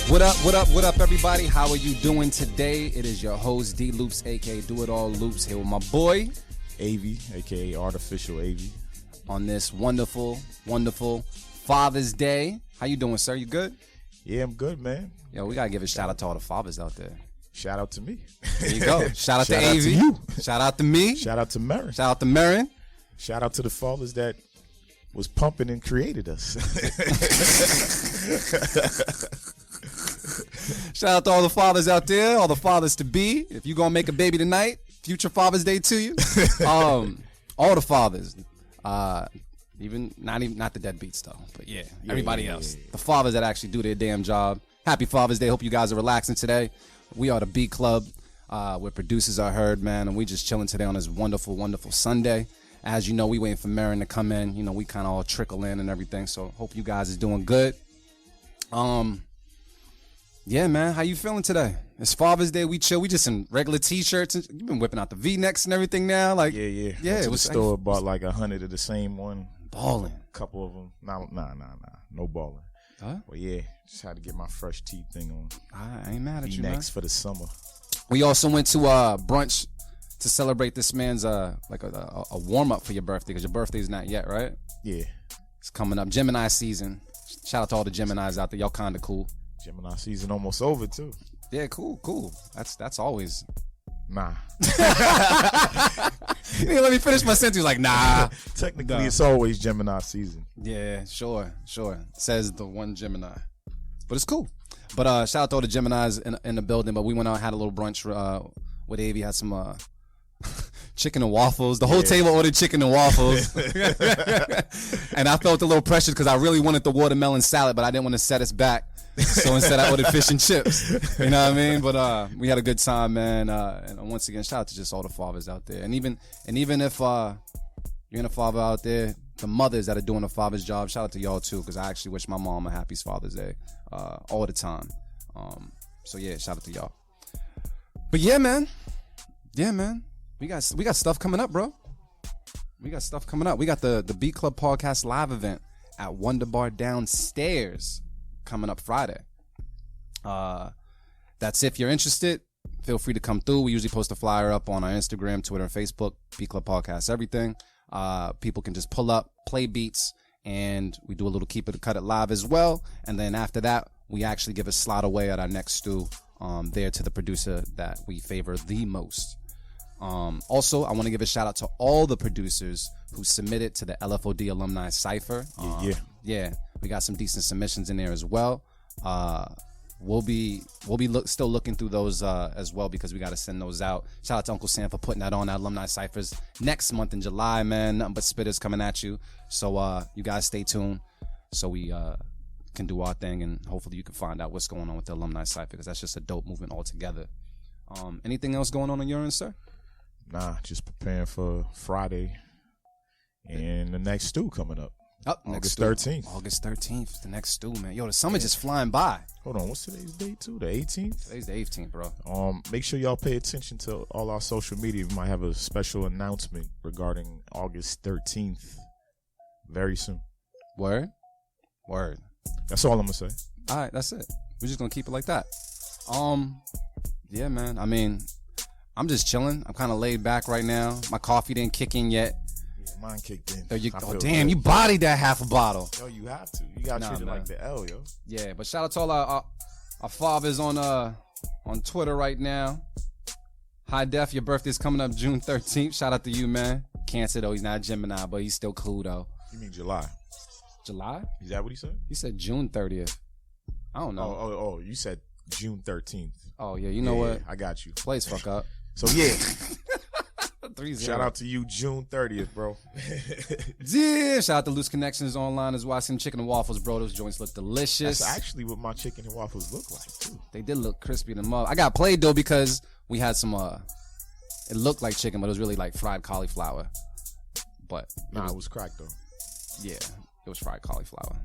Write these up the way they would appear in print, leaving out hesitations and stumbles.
What up, everybody? How are you doing today? It is your host, D Loops, aka Do It All Loops, here with my boy, Avy, aka Artificial Avy. On this wonderful, wonderful Father's Day. How you doing, sir? You good? Yeah, I'm good, man. Yo, we gotta give a shout out to all the fathers out there. Shout out to me. There you go. Shout out to Shout out Avy. to you. Shout out to me. Shout out to Marin. Shout out to Marin. Shout out to the fathers that was pumping and created us. Shout out to all the fathers out there, all the fathers to be. If you gonna make a baby tonight, future Father's Day to you. All the fathers, even not the deadbeats though, but yeah, everybody else. Yeah. The fathers that actually do their damn job. Happy Father's Day. Hope you guys are relaxing today. We are the B Club, where producers are heard, man, and we just chilling today on this wonderful, wonderful Sunday. As you know, we waiting for Marin to come in. You know, we kind of all trickle in and everything. So hope you guys is doing good. Yeah, man, how you feeling today? It's Father's Day. We chill. We just in regular t-shirts. And you've been whipping out the V-necks and everything now. Like, Yeah. Yeah, Went it to was the store, bought like 100 of the same one. balling. A couple of them. Nah. No balling. Huh? Well, yeah, just had to get my fresh teeth thing on. I ain't mad at you, man. V-necks for the summer. We also went to brunch to celebrate this man's like a warm-up for your birthday, because your birthday's not yet, right? Yeah. It's coming up. Gemini season. Shout out to all the Geminis out there. Y'all kind of cool. Gemini season almost over, too. Yeah, cool. That's always. Nah. Let me finish my sentence. Like, nah. Technically, It's always Gemini season. Yeah, sure. Says the one Gemini. But it's cool. But shout out to all the Geminis in the building. But we went out, had a little brunch with Avy, had some chicken and waffles. The whole table ordered chicken and waffles. And I felt a little pressure because I really wanted the watermelon salad, but I didn't want to set us back. So instead I ordered fish and chips. You know what I mean? But we had a good time, man. And once again, shout out to just all the fathers out there. And even if you're in a father out there, the mothers that are doing a father's job, shout out to y'all too, because I actually wish my mom a happy Father's Day all the time. So yeah, shout out to y'all. But yeah, man. We got stuff coming up, bro. We got stuff coming up. We got the B Club Podcast live event at Wonder Bar downstairs coming up Friday. That's if you're interested. Feel free to come through. We usually post a flyer up on our Instagram, Twitter, and Facebook. B Club Podcast, everything. People can just pull up, play beats, and we do a little keep it cut it live as well. And then after that, we actually give a slot away at our next stew there to the producer that we favor the most. Also, I want to give a shout out to all the producers who submitted to the LFOD Alumni Cypher. Yeah, we got some decent submissions in there as well. We'll be still looking through those as well, because we got to send those out. Shout out to Uncle Sam for putting that on, that Alumni Cyphers next month in July, man. Nothing but spitters coming at you. So you guys stay tuned so we can do our thing, and hopefully you can find out what's going on with the Alumni Cypher, because that's just a dope movement altogether. Anything else going on your end, sir? Nah, just preparing for Friday and the next stew coming up. August 13th. August 13th, the next stew, man. Yo, the summer just flying by. Hold on, what's today's date too? The 18th? Today's the 18th, bro. Make sure y'all pay attention to all our social media. We might have a special announcement regarding August 13th very soon. Word. That's all I'm gonna say. All right, that's it. We're just gonna keep it like that. Yeah, man. I mean, I'm just chilling. I'm kind of laid back right now. My coffee didn't kick in yet. Yeah, mine kicked in. Damn, good. You bodied that half a bottle. Yo, you have to. You gotta treat it like the L, yo. Yeah, but shout out to all our fathers on Twitter right now. High Def, your birthday's coming up June 13th. Shout out to you, man. Cancer though, he's not a Gemini, but he's still cool though. You mean July? July? Is that what he said? He said June 30th. I don't know. Oh, you said June 13th. Oh yeah, you know what? I got you. Plays fuck up. So yeah. 3-0. Shout out to you, June 30th, bro. Yeah, shout out to Loose Connections online as well. I seen chicken and waffles, bro. Those joints look delicious. That's actually what my chicken and waffles look like, too. They did look crispy than mug. I got played, though, because we had some, it looked like chicken, but it was really like fried cauliflower. But it was cracked, though. Yeah, it was fried cauliflower.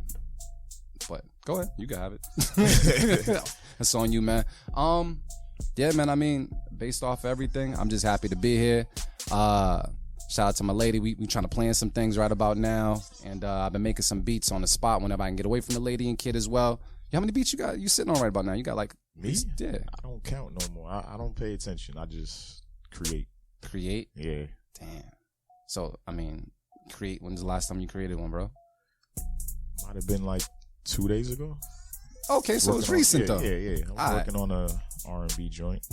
But go ahead, you can have it. That's on you, man. Yeah, man, I mean, based off everything, I'm just happy to be here. Shout out to my lady. We trying to plan some things right about now. And I've been making some beats on the spot whenever I can get away from the lady and kid as well. How many beats you got? You sitting on right about now? You got like Me? Yeah. I don't count no more. I don't pay attention. I just create. Create? Yeah. Damn. So, I mean, create. When's the last time you created one, bro? Might have been like 2 days ago. Okay, so it's recent though. Yeah. I'm working on a R&B joint.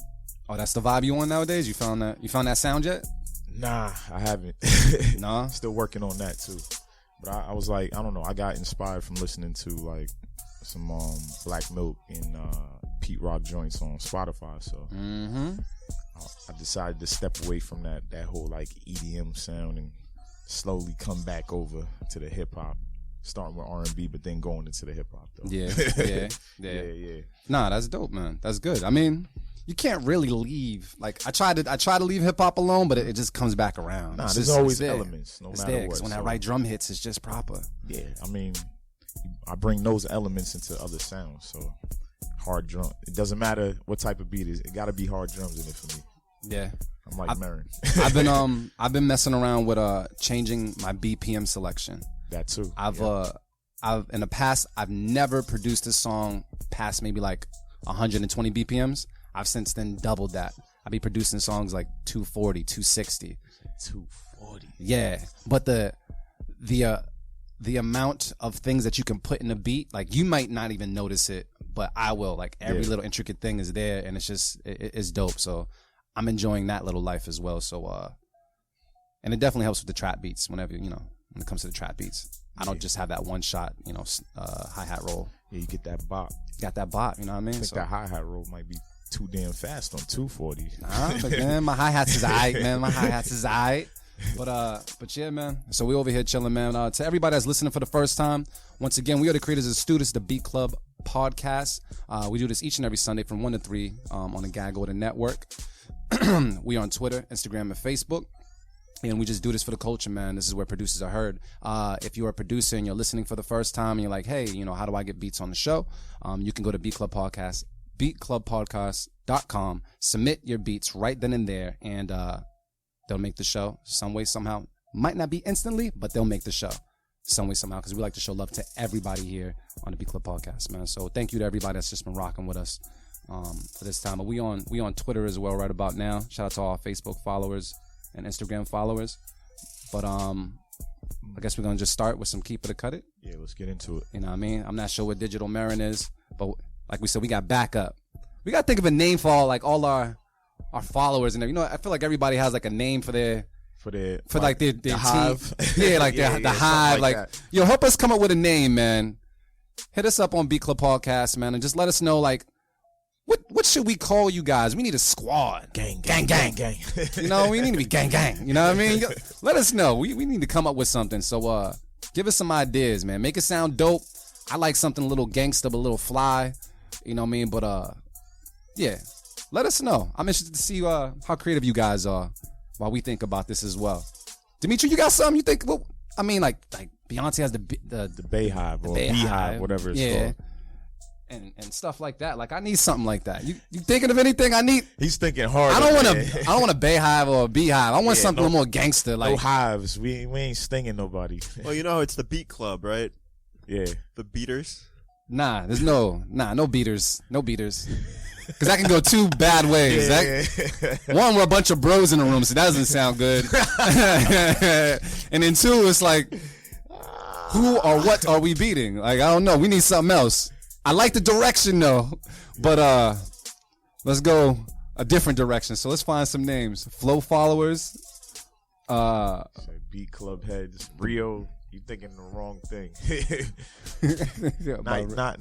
Oh, that's the vibe you on nowadays? You found that sound yet? Nah, I haven't. Nah? Still working on that too. But I was like, I don't know. I got inspired from listening to like some Black Milk and Pete Rock joints on Spotify. So I decided to step away from that whole like EDM sound and slowly come back over to the hip hop. Starting with R&B, but then going into the hip hop though. Yeah. Nah, that's dope, man. That's good. I mean, you can't really leave. Like I try to leave hip hop alone, but it just comes back around. Nah, there's always elements, no matter what. When that right drum hits, it's just proper. Yeah, I mean, I bring those elements into other sounds. So hard drum. It doesn't matter what type of beat it is. It got to be hard drums in it for me. Yeah. I'm like Marin. I've been messing around with changing my BPM selection. That too. I've in the past I've never produced a song past maybe like 120 BPMs. I've since then doubled that. I be producing songs like 240, 260. 240. Yeah, but the amount of things that you can put in a beat, like you might not even notice it, but I will. Like every little intricate thing is there, and it's just it's dope. So I'm enjoying that little life as well. So and it definitely helps with the trap beats whenever when it comes to the trap beats. I don't just have that one shot, hi-hat roll. Yeah, you get that bop. Got that bop, you know what I mean? I think that hi-hat roll might be too damn fast on 240. Nah, but man, my hi-hats is aight, man. My hi-hats is aight. But yeah, man. So we over here chilling, man. To everybody that's listening for the first time, once again, we are the creators and students, the Beat Club podcast. We do this each and every Sunday from 1 to 3 on the Gag Order Network. We are on Twitter, Instagram, and Facebook. And we just do this for the culture, man. This is where producers are heard. If you're a producer and you're listening for the first time and you're like, hey, how do I get beats on the show? You can go to Beat Club Podcast, beatclubpodcast.com, submit your beats right then and there, and they'll make the show some way, somehow. Might not be instantly, but they'll make the show some way, somehow, because we like to show love to everybody here on the Beat Club Podcast, man. So thank you to everybody that's just been rocking with us for this time. But we on Twitter as well right about now. Shout out to all our Facebook followers and Instagram followers. But I guess we're gonna just start with some Keep It or Cut It. Yeah, let's get into it. You know what I mean? I'm not sure what Digital Marin is, but like we said, we got backup. We gotta think of a name for all our followers, and I feel like everybody has like a name for their team. Hive. Yeah, like the Hive. Like yo, help us come up with a name, man. Hit us up on Beat Club Podcast, man, and just let us know like what should we call you guys? We need a squad. Gang. We need to be gang. You know what I mean? Let us know. We need to come up with something. So give us some ideas, man. Make it sound dope. I like something a little gangster, but a little fly. You know what I mean? But yeah. Let us know. I'm interested to see how creative you guys are while we think about this as well. Dimitri, you got something you think? Well, I mean, like Beyonce has the Bayhive or Beehive, whatever it's called. And stuff like that. Like I need something like that. You thinking of anything? I need. He's thinking hard. I don't want a Bayhive or a Beehive. I want something a little more gangster. Like no hives. We ain't stinging nobody. Well, it's the Beat Club, right? Yeah. The Beaters. Nah, there's no beaters. No beaters. Because that can go two bad ways. One, we're a bunch of bros in the room, so that doesn't sound good. And then two, it's like, who or what are we beating? Like, I don't know. We need something else. I like the direction, though. But let's go a different direction. So let's find some names. Flow followers. Beat Club heads. Rio. You thinking the wrong thing.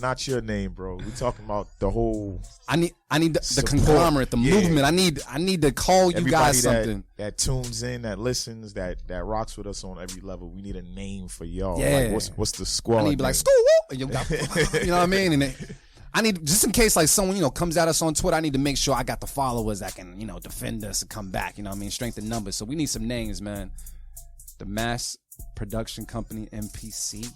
not your name, bro. We talking about the whole. I need the conglomerate, the movement. I need to call you guys something that tunes in, that listens, that rocks with us on every level. We need a name for y'all. Yeah. Like what's the squad? I need to be like school. You know what I mean? And I need, just in case like someone comes at us on Twitter, I need to make sure I got the followers that can defend us and come back. You know what I mean? Strength in numbers. So we need some names, man. The Mass Production Company, MPC.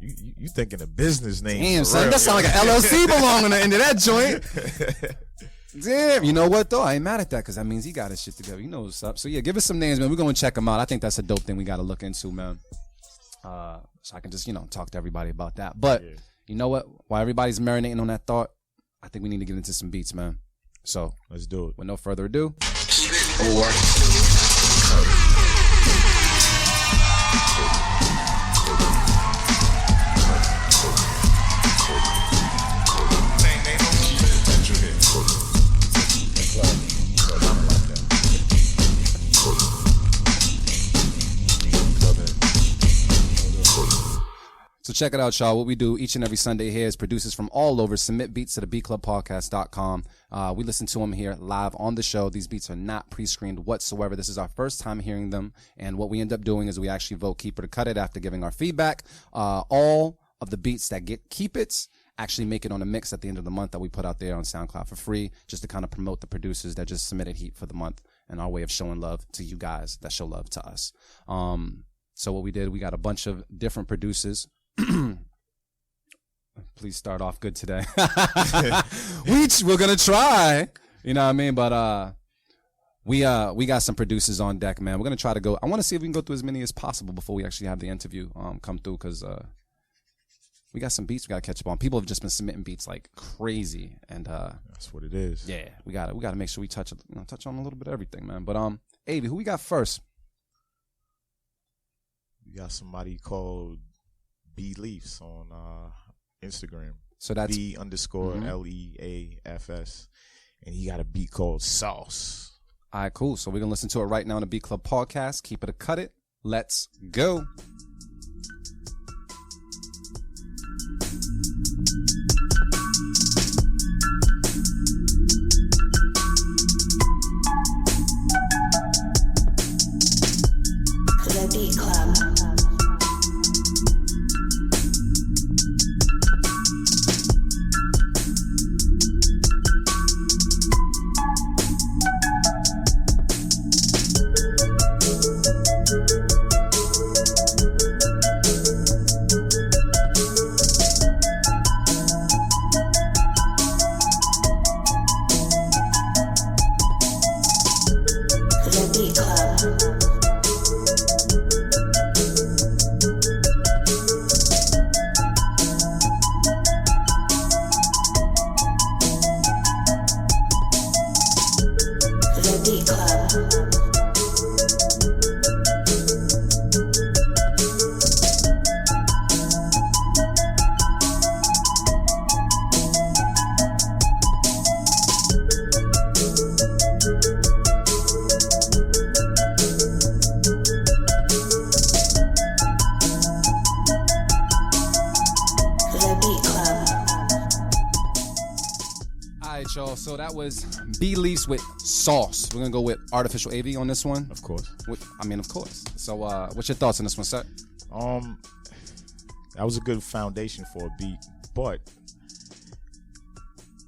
You thinking a business name? Damn, son, that sound like an LLC belonging into that joint. Damn, you know what though? I ain't mad at that because that means he got his shit together. You know what's up. So yeah, give us some names, man. We're gonna check them out. I think that's a dope thing we got to look into, man. So I can just talk to everybody about that. But you know what? While everybody's marinating on that thought, I think we need to get into some beats, man. So let's do it. With no further ado. So check it out, y'all. What we do each and every Sunday here is producers from all over submit beats to the beatclubpodcast.com. We listen to them here live on the show. These beats are not pre-screened whatsoever. This is our first time hearing them. And what we end up doing is we actually vote Keeper to Cut It after giving our feedback. All of the beats that get Keep It's actually make it on a mix at the end of the month that we put out there on SoundCloud for free, just to kind of promote the producers that just submitted heat for the month and our way of showing love to you guys that show love to us. So what we did, we got a bunch of different producers. Please start off good today. We're gonna try, you know what I mean? But we got some producers on deck, man. We're gonna try to go. I want to see if we can go through as many as possible before we actually have the interview come through, because we got some beats we gotta catch up on. People have just been submitting beats like crazy, and that's what it is. Yeah, we gotta make sure we touch on a little bit of everything, man. But Avi, who we got first? We got somebody called B Leafs on Instagram. So that's B_LEAFS, and he got a beat called Sauce. All right, cool. So we're gonna listen to it right now on the Beat Club podcast. Keep it or cut it. Let's go. The Beat Club. Y'all. So that was B Leafs with Sauce. We're gonna go with Artificial AV on this one. Of course. Of course. So what's your thoughts on this one, sir? That was a good foundation for a beat, but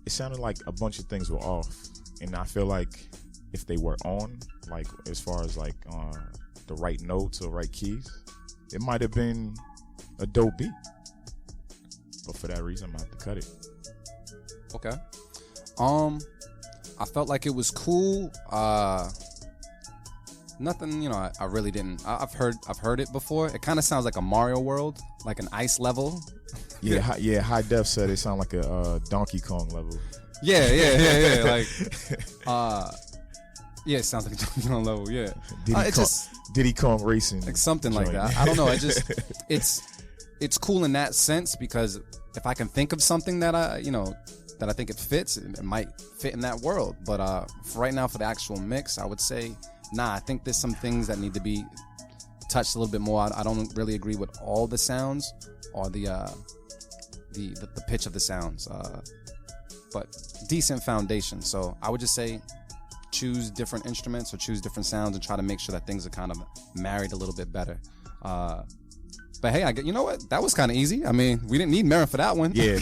it sounded like a bunch of things were off, and I feel like if they were on, like as far as like the right notes or right keys, it might have been a dope beat. But for that reason, I'm gonna have to cut it. Okay. I felt like it was cool. Nothing, I really didn't. I've heard it before. It kind of sounds like a Mario World, like an ice level. Yeah, High Def said it sounded like a Donkey Kong level. Yeah. Like, yeah, it sounds like a Donkey Kong level. Yeah, Diddy Kong Racing, like something like that. I don't know. It's cool in that sense, because if I can think of something that that I think it fits, it might fit in that world. But for right now, for the actual mix, I would say, I think there's some things that need to be touched a little bit more. I don't really agree with all the sounds or the pitch of the sounds, but decent foundation. So I would just say choose different instruments or choose different sounds and try to make sure that things are kind of married a little bit better. But hey, you know what? That was kind of easy. I mean, we didn't need Marin for that one. Yeah.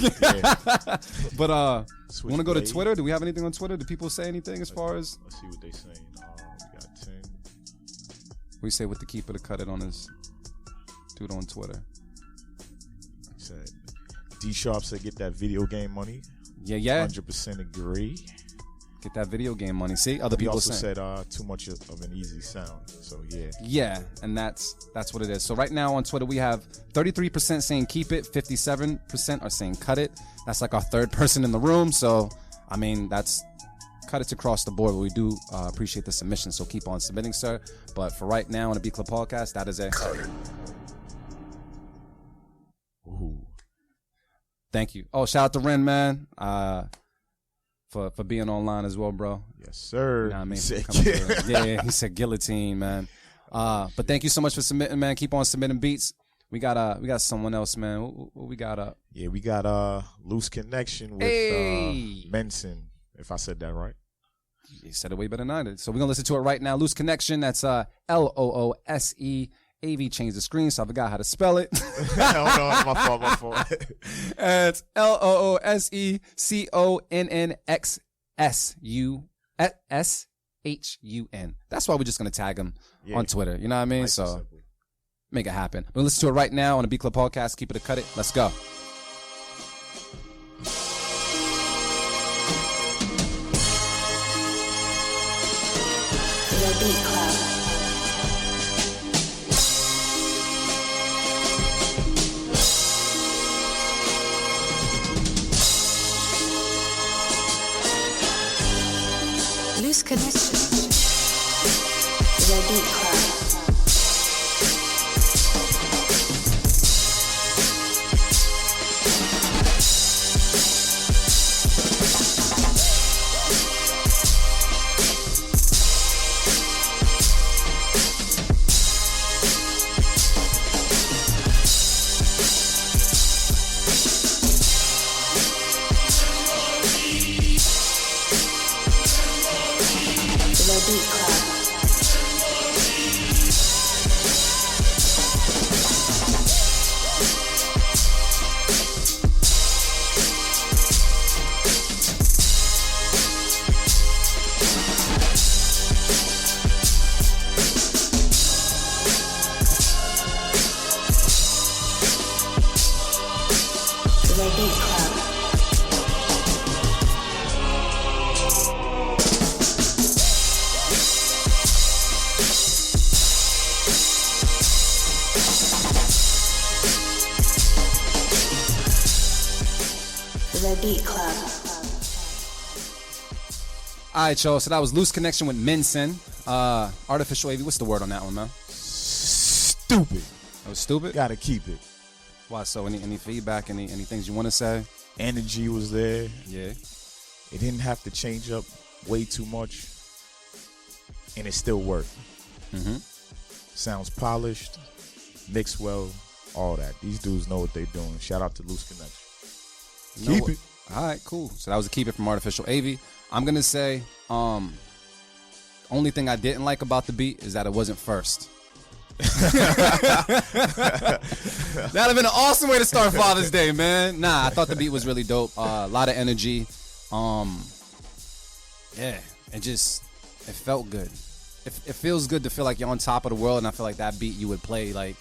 But want to go to Twitter? Do we have anything on Twitter? Do people say anything as far as? Let's see what they saying. We got 10. We say with the Keeper to Cut It on his dude on Twitter. He said D Sharp said get that video game money. Yeah. 100% agree. Get that video game money. See, other He people also saying. said too much of an easy sound. So yeah. Yeah, and that's what it is. So right now on Twitter we have 33% saying keep it, 57% are saying cut it. That's like our third person in the room. So I mean, that's cut it across the board. But we do appreciate the submission. So keep on submitting, sir. But for right now on the Beat Club podcast, that is it. Ooh. Thank you. Oh, shout out to Ren, man. For being online as well, bro. Yes, sir. You know what I mean? He said, Yeah, he said guillotine, man. But thank you so much for submitting, man. Keep on submitting beats. We got someone else, man. What we got up? Yeah, we got Loose Connection with Menson, if I said that right. You said it way better than I did. So we're gonna listen to it right now. Loose Connection. That's Loose. AV changed the screen, so I forgot how to spell it. No, my fault. It's LOOSECONNXSHUN. That's why we're just gonna tag him on Twitter. You know what I mean? Nice so make it happen. We'll listen to it right now on the Beat Club podcast. Keep it or cut it. Let's go. The Beat Club. Loose Connection. The Beat Club. Beat Club. All right, y'all. So that was Loose Connection with Menson. Artificial AV. What's the word on that one, man? Stupid. That was stupid? Gotta keep it. Why? So any feedback, any things you want to say? Energy was there. Yeah. It didn't have to change up way too much. And it still worked. Mm-hmm. Sounds polished, mixed well, all that. These dudes know what they're doing. Shout out to Loose Connection. Keep it. All right, cool. So that was a keep it from Artificial AV. I'm gonna say, only thing I didn't like about the beat is that it wasn't first. That'd have been an awesome way to start Father's Day, man. Nah, I thought the beat was really dope. A lot of energy. Yeah, it felt good. It feels good to feel like you're on top of the world, and I feel like that beat you would play like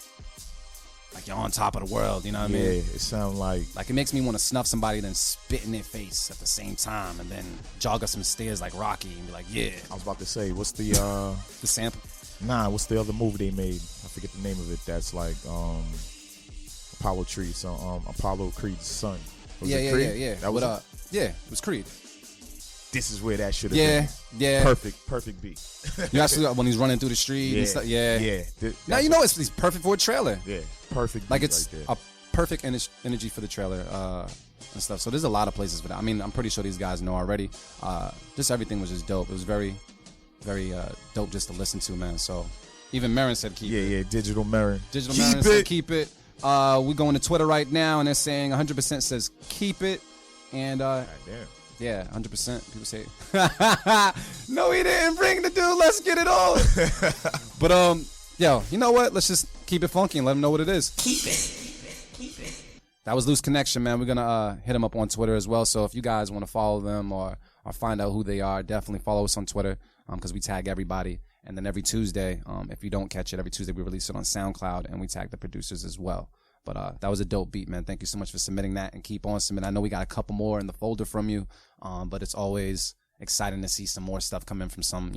you're on top of the world, you know what I mean? Yeah, it sounds like it makes me want to snuff somebody, then spit in their face at the same time, and then jog up some stairs like Rocky and be like, yeah. I was about to say, what's the the sample? Nah, what's the other movie they made? I forget the name of it. That's like Apollo Creed's son. Was it Creed? Yeah. That was it was Creed. This is where that should have been. Yeah. Perfect beat. You actually when he's running through the street and stuff. Yeah. Now you know it's perfect for a trailer. Yeah, perfect. Like it's right there. a perfect energy for the trailer and stuff. So there's a lot of places for that. I mean, I'm pretty sure these guys know already. Just everything was just dope. It was very, very dope just to listen to, man. So even Marin said keep it. Yeah, Digital Marin. Marin said keep it. We going to Twitter right now and they're saying 100% says keep it. And God damn. yeah, 100%. People say, no, he didn't bring the dude. Let's get it on. But yo, you know what? Let's just keep it funky and let them know what it is. Keep it. That was Loose Connection, man. We're gonna hit them up on Twitter as well. So if you guys want to follow them or find out who they are, definitely follow us on Twitter because we tag everybody. And then every Tuesday, if you don't catch it, every Tuesday we release it on SoundCloud and we tag the producers as well. But that was a dope beat, man. Thank you so much for submitting that and keep on submitting. I know we got a couple more in the folder from you, but it's always exciting to see some more stuff come in from some,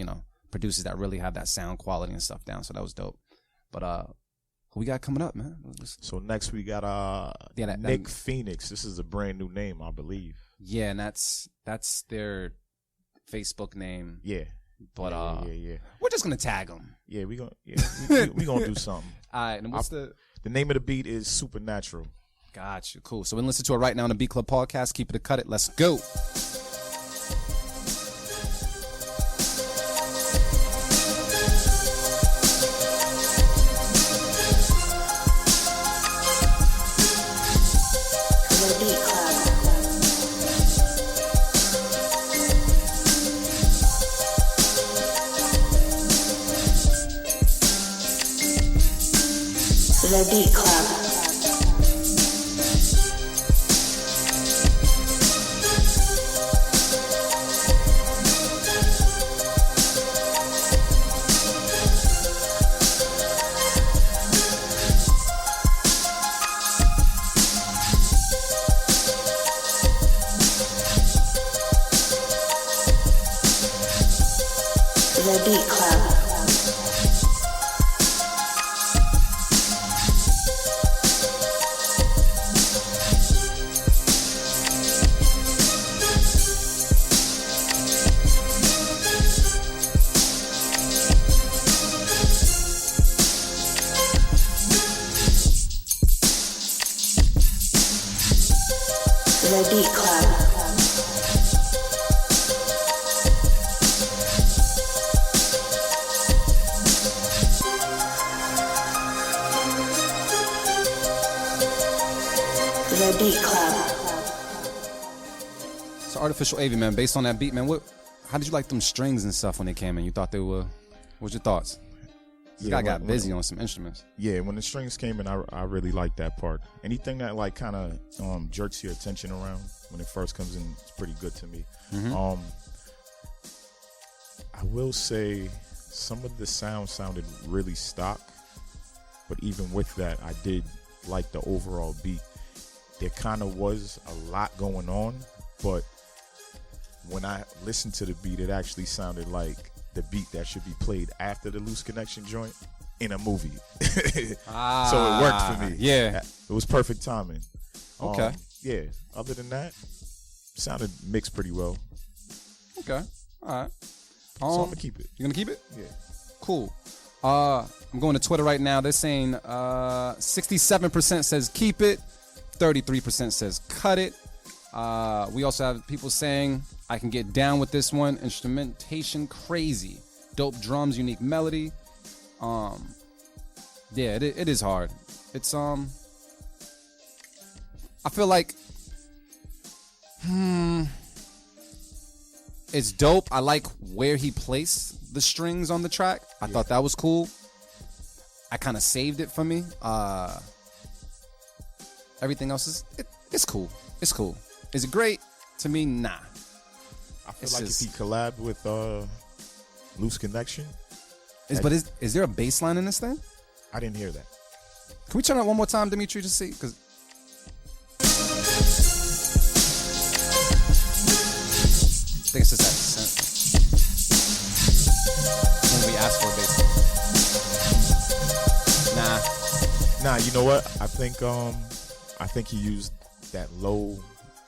producers that really have that sound quality and stuff down. So that was dope. But who we got coming up, man? So next we got Nick Phoenix. This is a brand new name, I believe. Yeah, and that's their Facebook name. Yeah. But yeah. We're just gonna tag them. Yeah, we gonna do something. All right, and what's the name of the beat is Supernatural. Gotcha, cool. So we listen to it right now on the Beat Club podcast. Keep it a cut it. Let's go. The Beat Club. The Beat Club. The Beat Club. The Beat Club. The Beat Club. So Artificial AV, man, based on that beat, man, how did you like them strings and stuff when they came in? You thought they were, what's your thoughts? This guy got busy on some instruments. Yeah, when the strings came in, I really liked that part. Anything that like kind of jerks your attention around when it first comes in, it's pretty good to me. Mm-hmm. I will say some of the sound sounded really stock, but even with that, I did like the overall beat. There kind of was a lot going on, but when I listened to the beat, it actually sounded like the beat that should be played after the Loose Connection joint in a movie. So it worked for me. Yeah. It was perfect timing. Okay. Yeah. Other than that, sounded mixed pretty well. Okay. All right. So I'm gonna keep it. You gonna keep it? Yeah. Cool. I'm going to Twitter right now. They're saying 67% says keep it, 33% says cut it. We also have people saying I can get down with this one. Instrumentation crazy, dope drums, unique melody. Yeah, it is hard. It's I feel like it's dope. I like where he placed the strings on the track. I thought that was cool. I kind of saved it for me. Everything else is it's cool. It's cool. Is it great? To me, nah. I feel like if he collabed with Loose Connection. But is there a bass line in this thing? I didn't hear that. Can we turn it one more time, Dimitri, to see? Because I think it's just that synth. When we ask for a bass. Nah, you know what? I think he used that low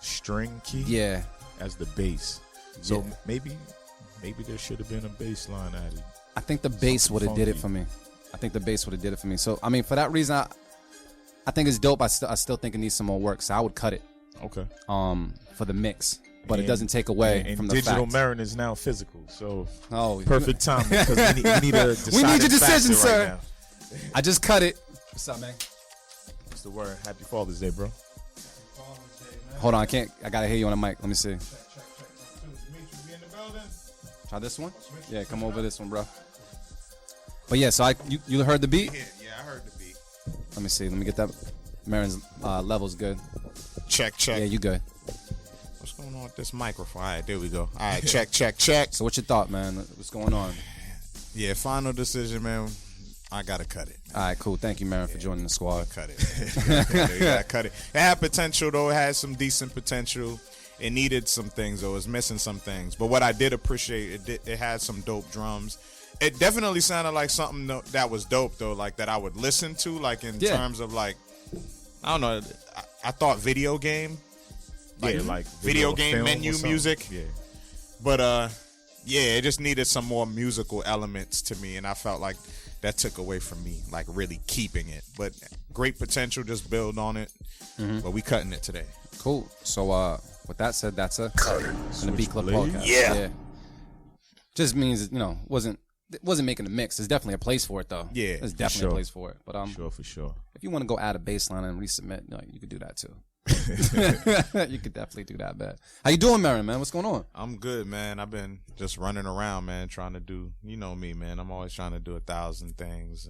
string key as the bass. So maybe there should have been a bass line added. I think the bass would have did it for me. So I mean, for that reason, I think it's dope. I still think it needs some more work. So I would cut it. Okay. For the mix, but it doesn't take away from the fact. Digital Marin is now physical, so perfect time because we need a we need your decision, sir. Right now. I just cut it. What's up, man? What's the word? Happy Father's Day, bro. Hold on, I gotta hear you on the mic. Let me see. Check. Dimitri, we in the building? Try this one. Yeah, come over this one, bro. But yeah, so you heard the beat? Yeah, I heard the beat. Let me see. Let me get that. Marin's level's good. Check. Yeah, you good. What's going on with this microphone? All right, there we go. All right, check. So what's your thought, man? What's going on? Yeah, final decision, man. I gotta cut it. All right, cool. Thank you, Marin, for joining the squad. Cut it. You gotta cut it. It had potential, though. It had some decent potential. It needed some things, though. It was missing some things. But what I did appreciate, it had some dope drums. It definitely sounded like something that was dope, though, like that I would listen to, like in terms of like, I don't know. I thought video game, like video game film menu or something. music. Yeah. But it just needed some more musical elements to me, and I felt like that took away from me, like really keeping it. But great potential, just build on it. But we cutting it today. Cool. So with that said, that's a in the Beat Club podcast. Yeah. Just means it wasn't making a mix. There's definitely a place for it though. Yeah, there's for definitely sure. a place for it. But For sure. if you want to go add a bass line and resubmit, you could do that too. You could definitely do that, man. How you doing, Marin, man? What's going on? I'm good, man. I've been just running around, man, trying to do, you know me, man. I'm always trying to do 1,000 things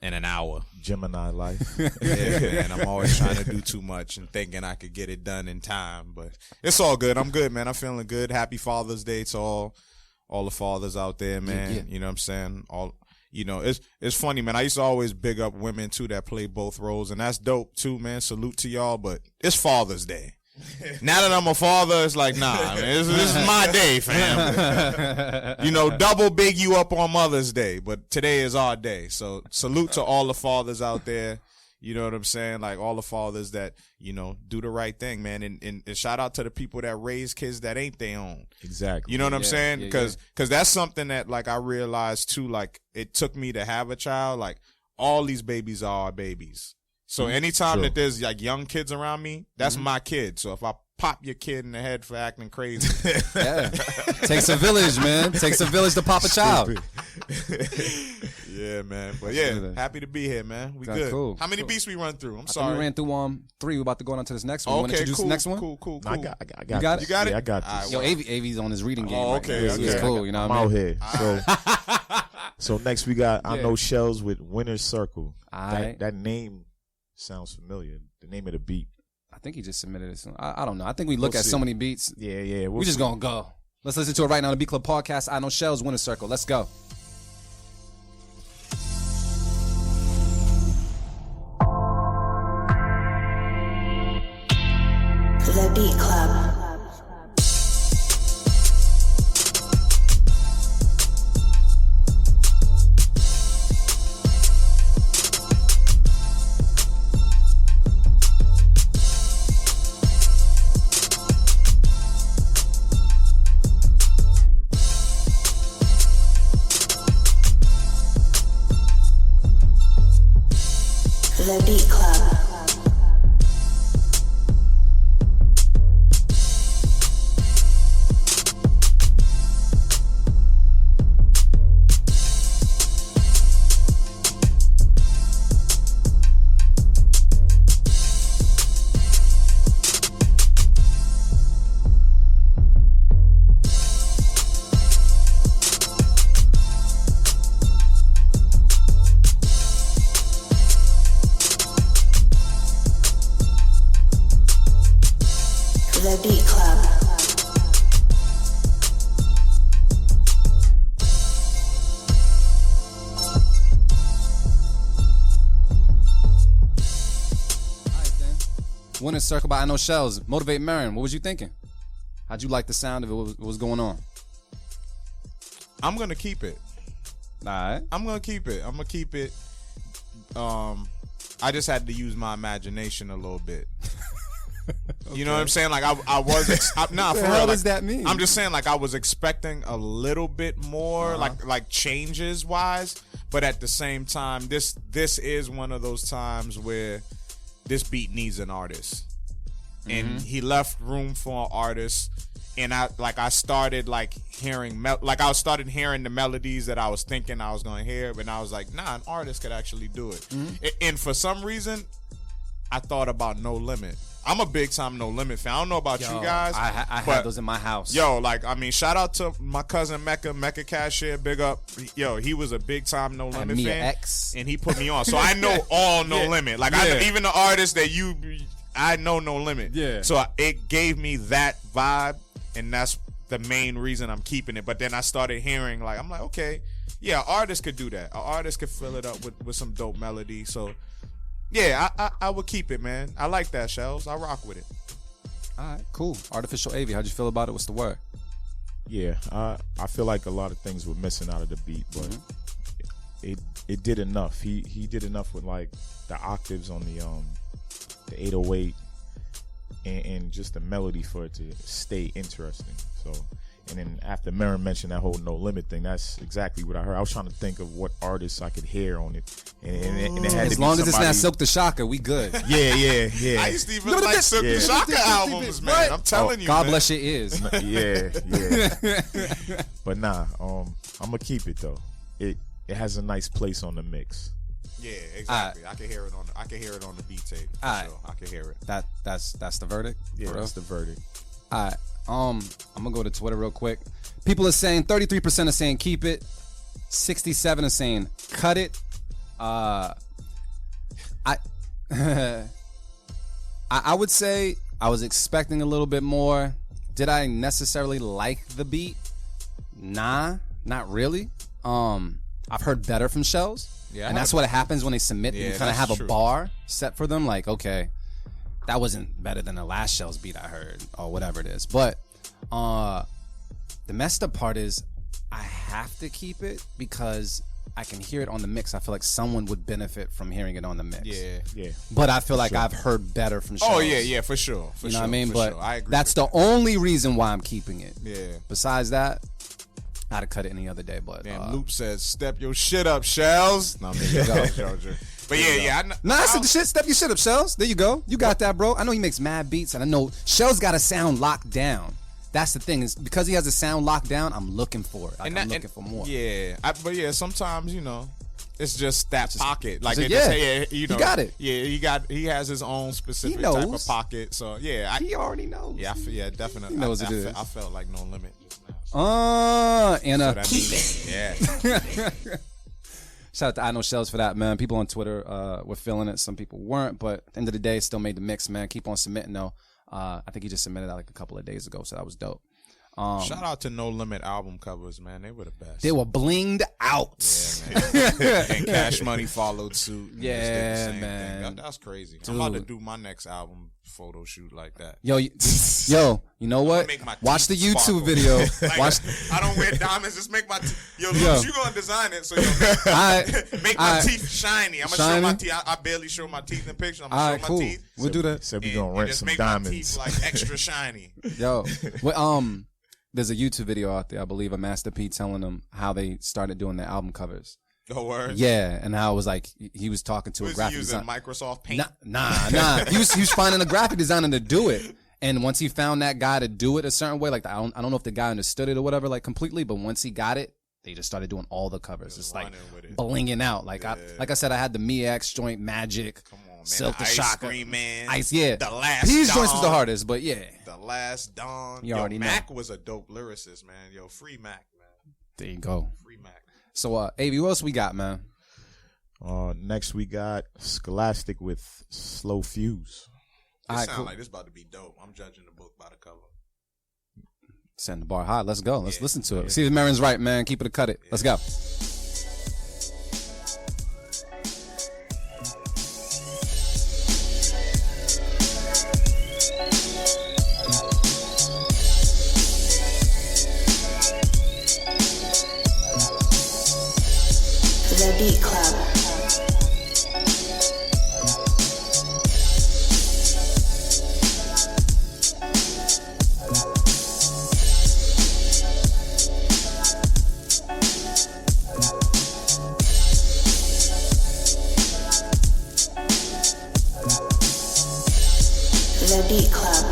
in an hour. Gemini life. Yeah, man. I'm always trying to do too much and thinking I could get it done in time. But it's all good. I'm good, man. I'm feeling good. Happy Father's Day to all the fathers out there, man. Yeah. You know what I'm saying? It's funny, man. I used to always big up women too that play both roles, and that's dope too, man. Salute to y'all, but it's Father's Day. Now that I'm a father, it's like, nah, man, this is my day, fam. Double big you up on Mother's Day, but today is our day. So salute to all the fathers out there. You know what I'm saying? Like all the fathers that, do the right thing, man. And shout out to the people that raise kids that ain't their own. Exactly. You know what I'm saying? Yeah, Because that's something that, like, I realized too, like, it took me to have a child. Like, all these babies are our babies. So anytime that there's, like, young kids around me, that's my kid. So if I pop your kid in the head for acting crazy. Yeah. Takes a village, man. Takes a village to pop a child. Yeah, man. But yeah, happy to be here, man. We good. Cool. How many beats we run through? I'm I think sorry. we ran through 3. We're about to go on to this next one. You want to introduce cool, the next one? Cool. I got You got this. it? You got it? Yeah, I got this. All right, Yo, well. AV's on his reading game. Oh, right okay, now. It's okay. cool, you know I'm what I out mean? here. So next we got I Know Shells with Winner's Circle. Alright. That name sounds familiar. The name of the beat. I think he just submitted it. I don't know. I think we look We'll at see. so many beats. Yeah. We just gonna go. Let's listen to it right now on the Beat Club podcast. I Know Shells, Winner Circle. Let's go. The Beat Club. The Beat Club. The Beat Club. All right, then. Winner Circle by I Know Shells. Motivate Marin. What was you thinking? How'd you like the sound of it? What was going on? I'm going to keep it. All right. I'm going to keep it. I just had to use my imagination a little bit. You know what I'm saying? Like I was nah, for the real. hell Like, does that mean? I'm just saying, like, I was expecting a little bit more, like changes wise, but at the same time, this is one of those times where this beat needs an artist, and he left room for an artist. And I started hearing the melodies that I was thinking I was gonna hear, but I was like, nah, an artist could actually do it. And for some reason, I thought about No Limit. I'm a big time No Limit fan. I don't know about you guys. I but, had those in my house. Shout out to my cousin Mecca Cashier, big up. Yo, he was a big time No Limit Mia fan. X. And he put me on. So I know all No Limit. Like, I know, even the artists that I know No Limit. Yeah. So it gave me that vibe, and that's the main reason I'm keeping it. But then I started hearing, I'm like, okay, yeah, an artist could do that. An artist could fill it up with some dope melody. So, yeah, I would keep it, man. I like that, Shells. I rock with it. All right, cool. Artificial AV, how'd you feel about it? What's the word? Yeah, I feel like a lot of things were missing out of the beat, but it did enough. He did enough with like the octaves on the 808 and just the melody for it to stay interesting. So, and then after Marin mentioned that whole No Limit thing, that's exactly what I heard. I was trying to think of what artists I could hear on it, and it had As to long be as it's somebody- not Silk the Shocker, we good. Yeah. I used to even like Silk the Shocker albums, man. I'm telling you, God man. bless your ears. Yeah. But nah, I'm gonna keep it though. It has a nice place on the mix. Yeah, exactly. I can hear it on the beat tape. For Alright. sure. I can hear it. That's the verdict. Yeah, For real? that's the verdict. All right. I'm gonna go to Twitter real quick. People are saying 33% are saying keep it, 67 are saying cut it. I I would say I was expecting a little bit more. Did I necessarily like the beat? Nah, not really. I've heard better from Shells. Yeah, and that's what happens when they submit. Yeah, you kind of have that's a true. bar set for them. Like, okay, that wasn't better than the last Shells beat I heard or whatever it is. But the messed up part is I have to keep it because I can hear it on the mix. I feel like someone would benefit from hearing it on the mix. Yeah. But I feel like I've heard better from Shells. Oh yeah, for sure. For You know sure, what I mean? for But sure. I agree. that's with the only reason why I'm keeping it. that. Yeah. Besides that, I'd have cut it any other day. But Damn, Loop says, "Step your shit up, Shells." No, there you go, Georgia. But yeah. I said the shit. Step your shit up, Shells. There you go. You got that, bro. I know he makes mad beats, and I know Shells got a sound locked down. That's the thing, is because he has a sound locked down, I'm looking for it. Like, I'm looking for more. Yeah, but yeah, sometimes it's just that pocket. Like so, they yeah, just say, he got it. Yeah, he has his own specific He type knows. of pocket. So yeah, He already knows. yeah, definitely. He knows it is. I felt like No Limit just now. And So that means, yeah. shout out to I Know Shells for that, man. People on Twitter were feeling it. Some people weren't, but at the end of the day, it still made the mix, man. Keep on submitting, though. I think he just submitted that like a couple of days ago, so that was dope. Shout out to No Limit album covers, man. They were the best. They were blinged out. Yeah, man. And Cash Money followed suit. and Yeah, just did the same man. thing. That's crazy. I'm about to do my next album photo shoot like that. Yo, you know what? Make my Watch the teeth YouTube sparkle. video. Like, Watch. I don't wear diamonds. Just make my teeth. Yo, Yo. Luke, you gonna design it so make my Alright. teeth shiny. I'm gonna show Shiny? my teeth. I barely show my teeth in the picture. I'm All gonna right, show cool. my teeth. We'll do that. Said we And- gonna and rent just some make my diamonds. teeth like extra shiny. Yo, there's a YouTube video out there, I believe, of Master P telling them how they started doing their album covers. Go word. Yeah, and how it was like he was talking to a Was he graphic using designer. Microsoft Paint? Nah. He was finding a graphic designer to do it. And once he found that guy to do it a certain way, like I don't know if the guy understood it or whatever, like completely, but once he got it, they just started doing all the covers. It's like running with it. blinging out. Like I said, I had the Me X joint, Magic, Come on, man. Silk the Ice Shocker, Cream Man. Ice, yeah. The Last P's Dawn. joints was the hardest, but yeah. The Last Dawn. You already know. Mac was a dope lyricist, man. Yo, free Mac, man. There you go. Free Mac. So, AV, what else we got, man? Next we got Scholastic with Slow Fuse. It All right, sound cool. like this about to be dope. I'm judging the book by the cover. Setting the bar high. Let's go. Let's Yeah. listen to it. See if Marin's right, man. Keep it or cut it. Let's go. The Beat Club. The Beat Club.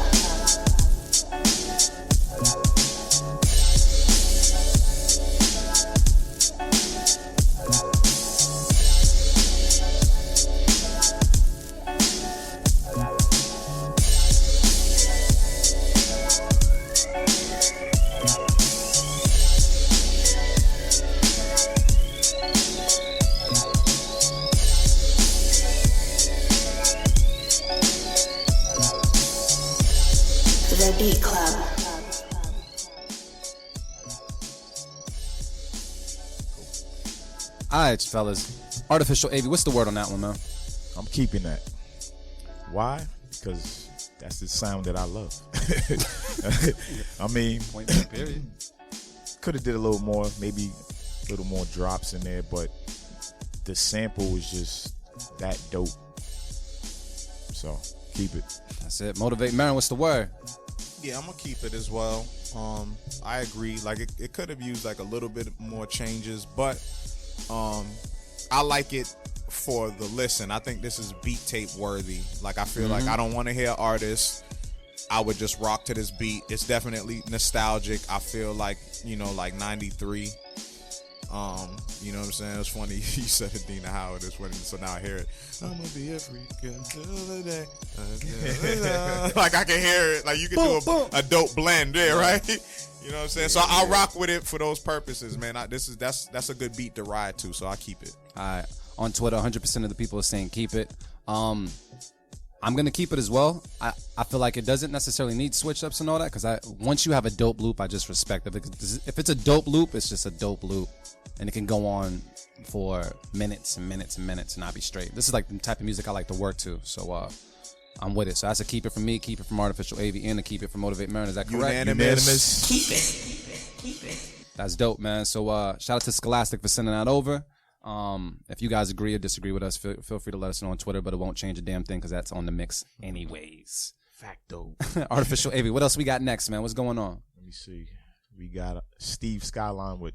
The Beat Club. All right, fellas. Artificial AV. What's the word on that one, man? I'm keeping that. Why? Because that's the sound that I love. I mean, Point blank period. could have did a little more, maybe a little more drops in there, but the sample was just that dope. So keep it. That's it. Motivate Marin, what's the word? Yeah, I'm gonna keep it as well. I agree. Like it could have used like a little bit more changes, but I like it for the listen. I think this is beat tape worthy. Like I feel like I don't want to hear artists. I would just rock to this beat. It's definitely nostalgic. I feel like, like 93. You know what I'm saying? It was funny. You said Adina Howard is winning, so now I hear it. I'm gonna be a freak until the day. Like I can hear it. Like you can do a dope blend there, right? You know what I'm saying? So I'll rock with it for those purposes, man. That's a good beat to ride to, so I keep it. All right. On Twitter, 100% of the people are saying keep it. I'm going to keep it as well. I feel like it doesn't necessarily need switch ups and all that, because once you have a dope loop, I just respect it. If it's a dope loop, it's just a dope loop. And it can go on for minutes and minutes and minutes and I'll be straight. This is like the type of music I like to work to. So I'm with it. So that's a keep it from me, keep it from Artificial AV, and a keep it from Motivate Marin. Is that correct? Unanimous. Keep it. That's dope, man. So shout out to Scholastic for sending that over. If you guys agree or disagree with us, feel free to let us know on Twitter, but it won't change a damn thing because that's on the mix anyways. Facto. Artificial AV. What else we got next, man? What's going on? Let me see. We got Steve Skyline with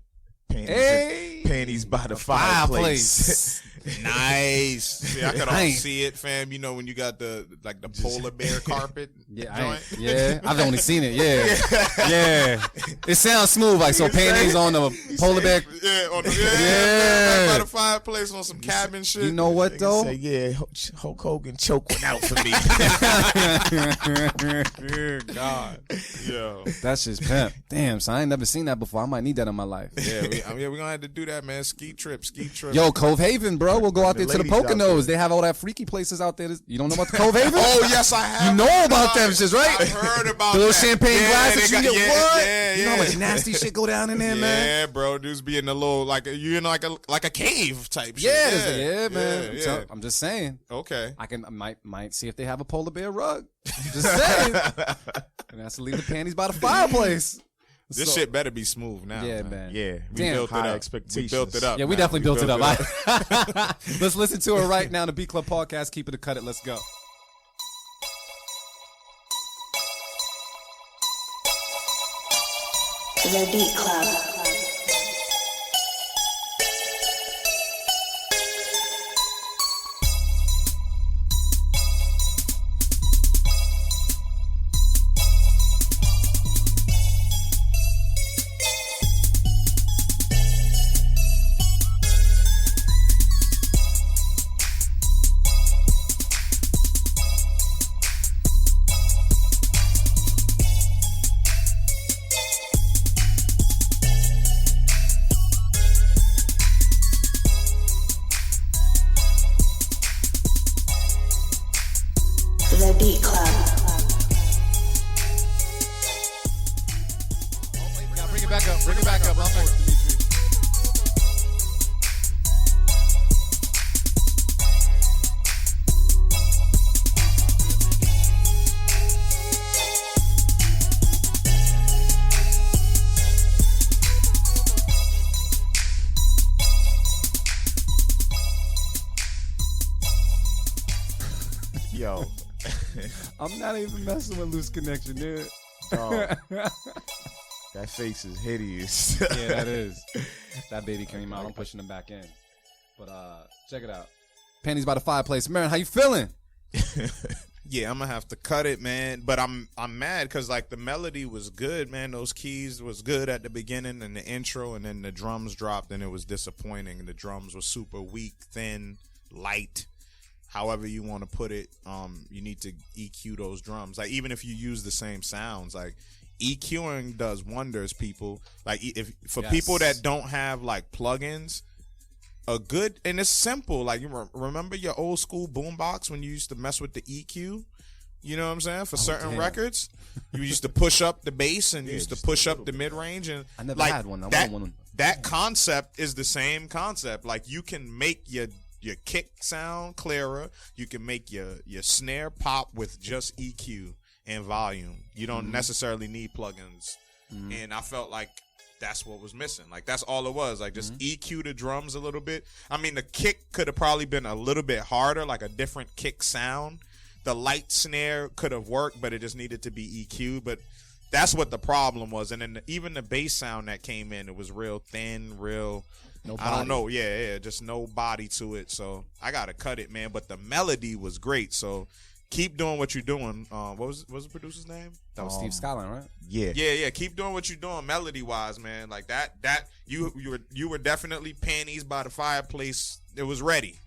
panties by the fireplace. Nice. See, I could all see it, fam. You know when you got the polar bear carpet. I've only seen it. Yeah. It sounds smooth, like so. Panties on the polar bear. Yeah, by the fireplace on some cabin shit. You know what though? Say, Hulk Hogan choke one out for me. Dear God, yo, that's just pimp. Damn, son, I ain't never seen that before. I might need that in my life. Yeah, we're gonna have to do that, man. Ski trip. Yo, Cove Haven, bro. We'll go out there to the Poconos. They have all that freaky places out there. You don't know about the Cove Haven? Oh, yes, I have. You know about them shit, right? I heard about the little that. champagne glasses. You get what? Yeah. You know how much nasty shit go down in there, man? Yeah, bro. Dudes be in a little you're in like a cave type shit. Yeah, man. Yeah. I'm just saying. Okay. I might see if they have a polar bear rug. Just saying. And that's to leave the panties by the fireplace. This shit better be smooth now. Yeah, man. Yeah, We built it up. Expectations. We built it up. Yeah, we definitely built it up. Let's listen to it right now. The Beat Club Podcast. Keep it or cut it. Let's go. The Beat Club. The Beat Club. Bring it back up. Bring it back up. I'll fix Dimitri. Yo. I'm not even messing with Loose Connection, dude. Dog. That face is hideous. Yeah, that is. That baby came out. I'm pushing him back in. But check it out. Panties by the fireplace. Marin, how you feeling? Yeah, I'm gonna have to cut it, man. But I'm mad because the melody was good, man. Those keys was good at the beginning and the intro, and then the drums dropped and it was disappointing. The drums were super weak, thin, light. However you want to put it, you need to EQ those drums. Even if you use the same sounds, EQing does wonders, people. People that don't have plugins, and it's simple. You remember your old school boombox when you used to mess with the EQ? You know what I'm saying? For certain records, you used to push up the bass and you used to push up the mid range, and I never had one. That concept is the same concept. You can make your kick sound clearer. You can make your snare pop with just EQ. and volume. You don't necessarily need plugins. And I felt like that's what was missing. Like, that's all it was. Like, just EQ the drums a little bit. I mean, the kick could have probably been a little bit harder, like a different kick sound. The light snare could have worked, but it just needed to be EQ. But that's what the problem was. And then even the bass sound that came in, it was real thin, real... No I don't body. know. Yeah, just no body to it. So I got to cut it, man. But the melody was great. So keep doing what you're doing. What was the producer's name? That was Steve Skyline, right? Yeah. Yeah. Keep doing what you're doing, melody wise, man. Like that. You were definitely panties by the fireplace. It was ready,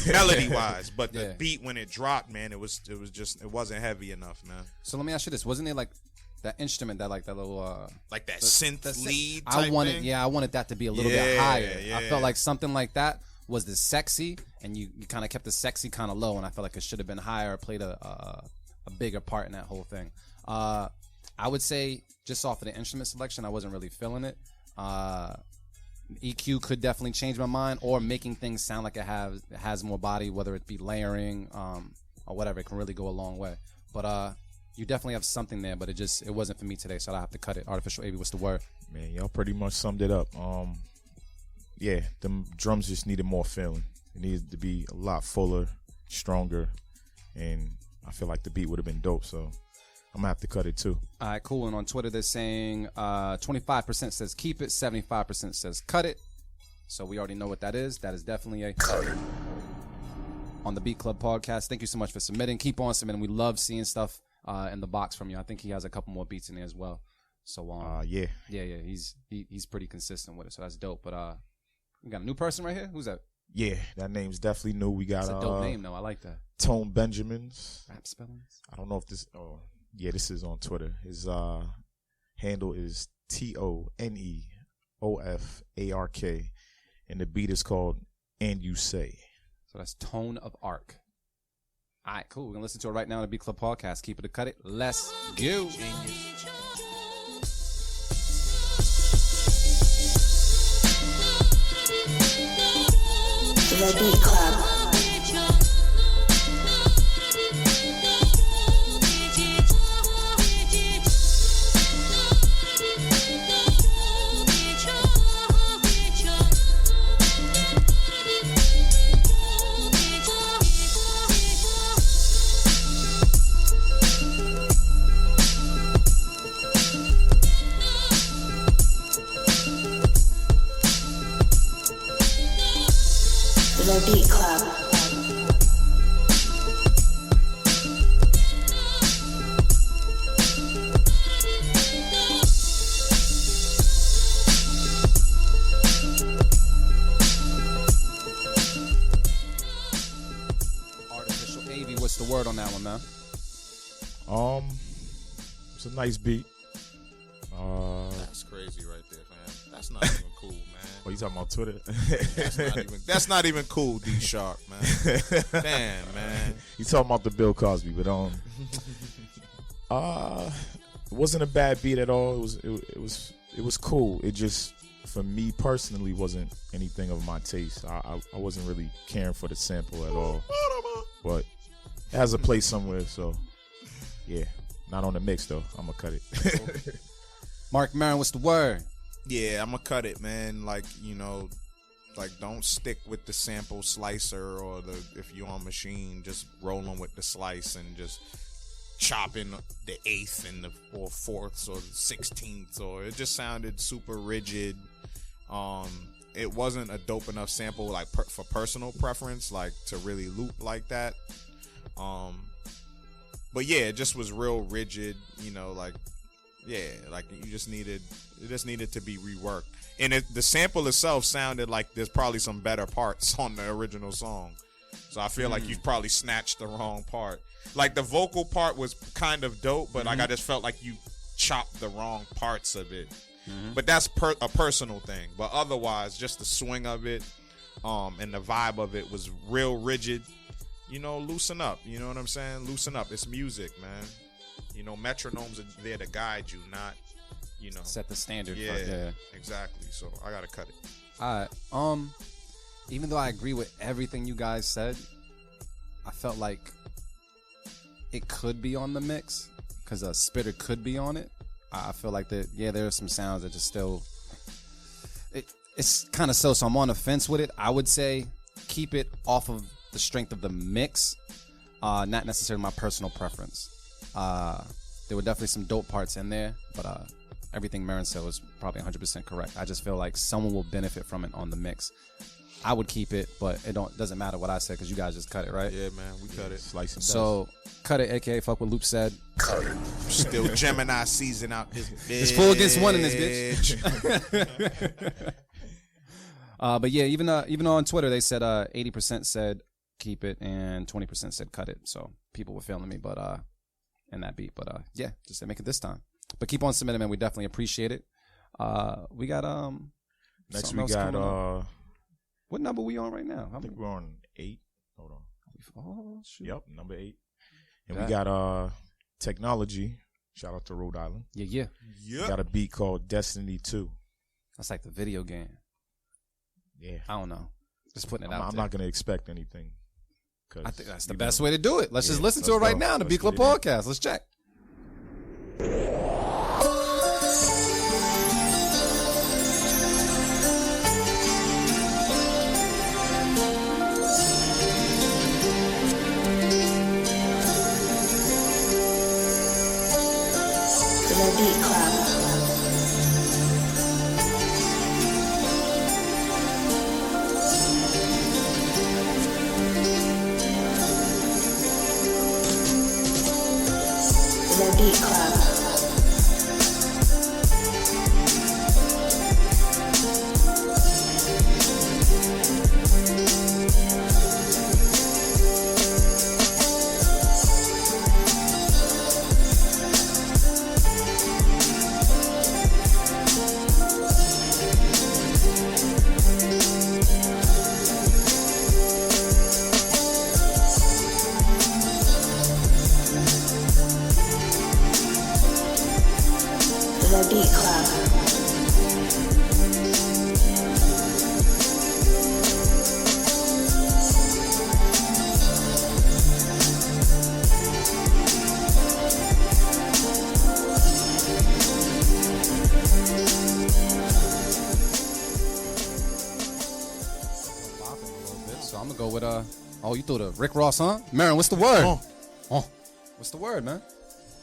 melody wise. But the beat when it dropped, man, it wasn't heavy enough, man. So let me ask you this: wasn't it like that instrument that like that little Like that synth lead. I type wanted, thing? I wanted that to be a little bit higher. Yeah. I felt like something like that was the sexy, and you kind of kept the sexy kind of low, and I felt like it should have been higher, or played a bigger part in that whole thing. I would say just off of the instrument selection, I wasn't really feeling it. EQ could definitely change my mind, or making things sound like it has more body, whether it be layering or whatever. It can really go a long way. But you definitely have something there, but it wasn't for me today, so I have to cut it. Artificial AV, what's the word? Man, y'all pretty much summed it up. Yeah, them drums just needed more feeling. It needed to be a lot fuller, stronger, and I feel like the beat would have been dope, so I'm gonna have to cut it too. All right, cool. And on Twitter, they're saying 25% says keep it, 75% says cut it. So we already know what that is. That is definitely a cut it. On the Beat Club podcast, thank you so much for submitting. Keep on submitting. We love seeing stuff in the box from you. I think he has a couple more beats in there as well. So yeah, he's pretty consistent with it. So that's dope. But we got a new person right here. Who's that? yeah, that name's definitely new. We got That's a dope name though. I like that. Tone Benjamins. Rap spellings. I don't know if this. Oh, yeah, this is on Twitter. His handle is TONEOFARK, and the beat is called "And You Say." So that's Tone of Arc. All right, cool. We're going to listen to it right now on the Beat Club podcast. Keep it or cut it. Let's go. The Beat Club. The Beat Club. Artificial AV, what's the word on that one, man? It's a nice beat. That's crazy right there, fam. That's not even cool, man. Oh, you talking about Twitter? That's not even cool, D Sharp, man. Damn, man. You talking about the Bill Cosby, but it wasn't a bad beat at all. It was cool. It just, for me personally, wasn't anything of my taste. I wasn't really caring for the sample at all. But it has a place somewhere, so yeah. Not on the mix though. I'm gonna cut it. Mark Maron, what's the word? Yeah, I'm gonna cut it, man. Like, you know, like don't stick with the sample slicer or if you're on machine, just rolling with the slice and just chopping the eighth and or fourths or the 16ths, or it just sounded super rigid. It wasn't a dope enough sample like for personal preference, like to really loop like that. But yeah, it just was real rigid, you know, like. Yeah, like it just needed to be reworked, and the sample itself sounded like there's probably some better parts on the original song, so I feel like you probably snatched the wrong part. Like the vocal part was kind of dope, but like I just felt like you chopped the wrong parts of it. But that's a personal thing. But otherwise, just the swing of it, and the vibe of it was real rigid. You know, loosen up. You know what I'm saying? Loosen up. It's music, man. You know, metronomes are there to guide you, not, you know. Set the standard. Yeah, exactly. So I gotta cut it. All right. Even though I agree with everything you guys said, I felt like it could be on the mix. because a spitter could be on it. I feel like that. Yeah, there are some sounds that just still. It's kind of so I'm on the fence with it. I would say keep it off of the strength of the mix, not necessarily my personal preference. There were definitely some dope parts in there, but everything Marin said was probably 100% correct. I just feel like someone will benefit from it on the mix. I would keep it, but it doesn't matter what I said because you guys just cut it, right? Yeah, man, we cut it. Slice and dice. So cut it, aka fuck what Loop said. Cut it. Still Gemini season out this bitch. It's 4 against 1 in this bitch. But yeah, even on Twitter they said 80% said keep it and 20% said cut it. So people were feeling me, but in that beat. But yeah, just to make it this time. But keep on submitting, man. We definitely appreciate it. We got next we got what number we on right now? I think we're on 8. Hold on. Oh shit. Yep, number 8. And we got Technology. Shout out to Rhode Island. Yeah. We got a beat called Destiny 2. That's like the video game. Yeah. I don't know. Just putting it out there. I'm not going to expect anything. I think that's the best way to do it. Let's just listen to it let's right go. now. The Let's Beat Club get it in. Podcast. Let's check. The Beat Club. The Beat Club. The Beat Club. So I'm gonna go with oh, you threw the Rick Ross, huh? Marin, what's the word? What's the word, man?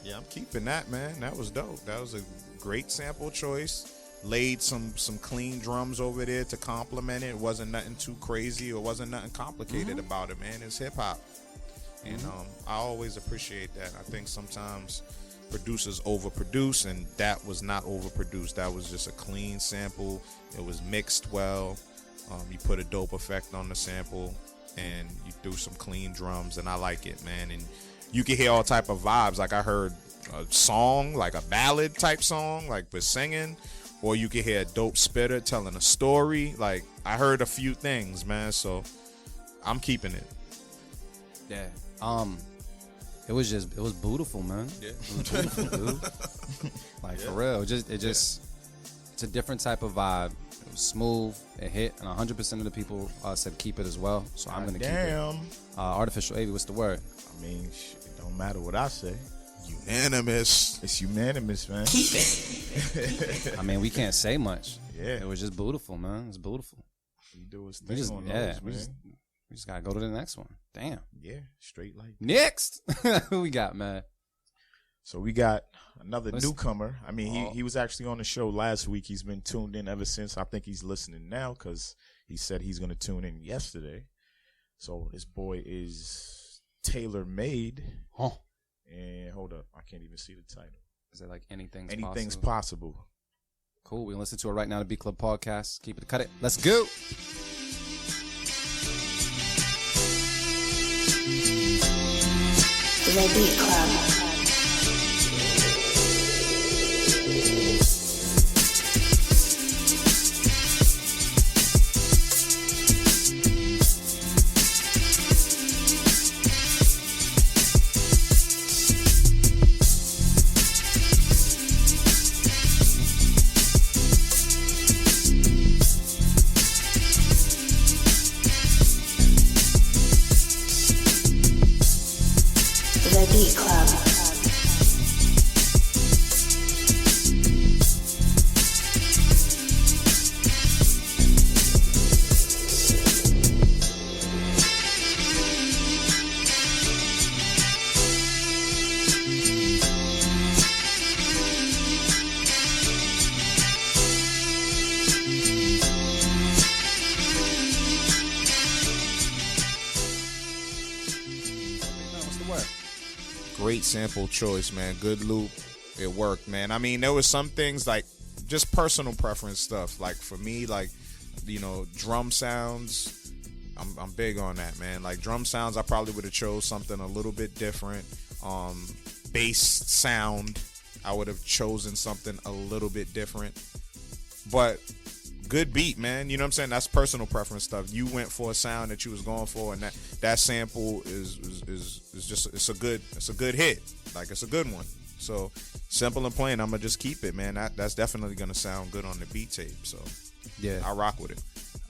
Yeah, I'm keeping that, man. That was dope. That was a great sample choice. Laid some clean drums over there to complement it. It wasn't nothing too crazy or wasn't nothing complicated about it, man. It's hip hop. And I always appreciate that. I think sometimes producers overproduce, and that was not overproduced. That was just a clean sample. It was mixed well. You put a dope effect on the sample, and you threw some clean drums, and I like it, man. And you can hear all type of vibes. Like I heard a song, like a ballad type song, like with singing, or you can hear a dope spitter telling a story. Like I heard a few things, man. So I'm keeping it. Yeah. It was beautiful, man. Yeah. It was beautiful, dude. Like for real. It's a different type of vibe. It was smooth. It hit, and 100% of the people said keep it as well. So I'm gonna keep it. Artificial AV, what's the word? I mean, it don't matter what I say. Unanimous. It's unanimous, man. I mean, we can't say much. Yeah. It was just beautiful, man. It's beautiful. We do his We thing just on yeah, those, we man. just gotta go to the next one. Damn. Yeah, straight like. Next, who we got, man? So we got another Let's- newcomer. I mean, he was actually on the show last week. He's been tuned in ever since. I think he's listening now because he said he's going to tune in yesterday. So this boy is Tailor Made. Huh? And hold up, I can't even see the title. Is it like anything's Possible. Cool. We listen to it right now. The Beat Club Podcast. Keep it, cut it. Let's go. The Beat Club. The Beat Club. beat, sample choice, man. Good loop. It worked, man. I mean, there was some things like just personal preference stuff. Like for me, like, you know, drum sounds, I'm big on that, man. Like drum sounds, I probably would have chose something a little bit different. Bass sound, I would have chosen something a little bit different. But good beat, man. You know what I'm saying? That's personal preference stuff. You went for a sound that you was going for, and that sample is just it's a good hit. Like it's a good one. So simple and plain, I'm gonna just keep it, man. That's definitely gonna sound good on the beat tape. So Yeah, I rock with it.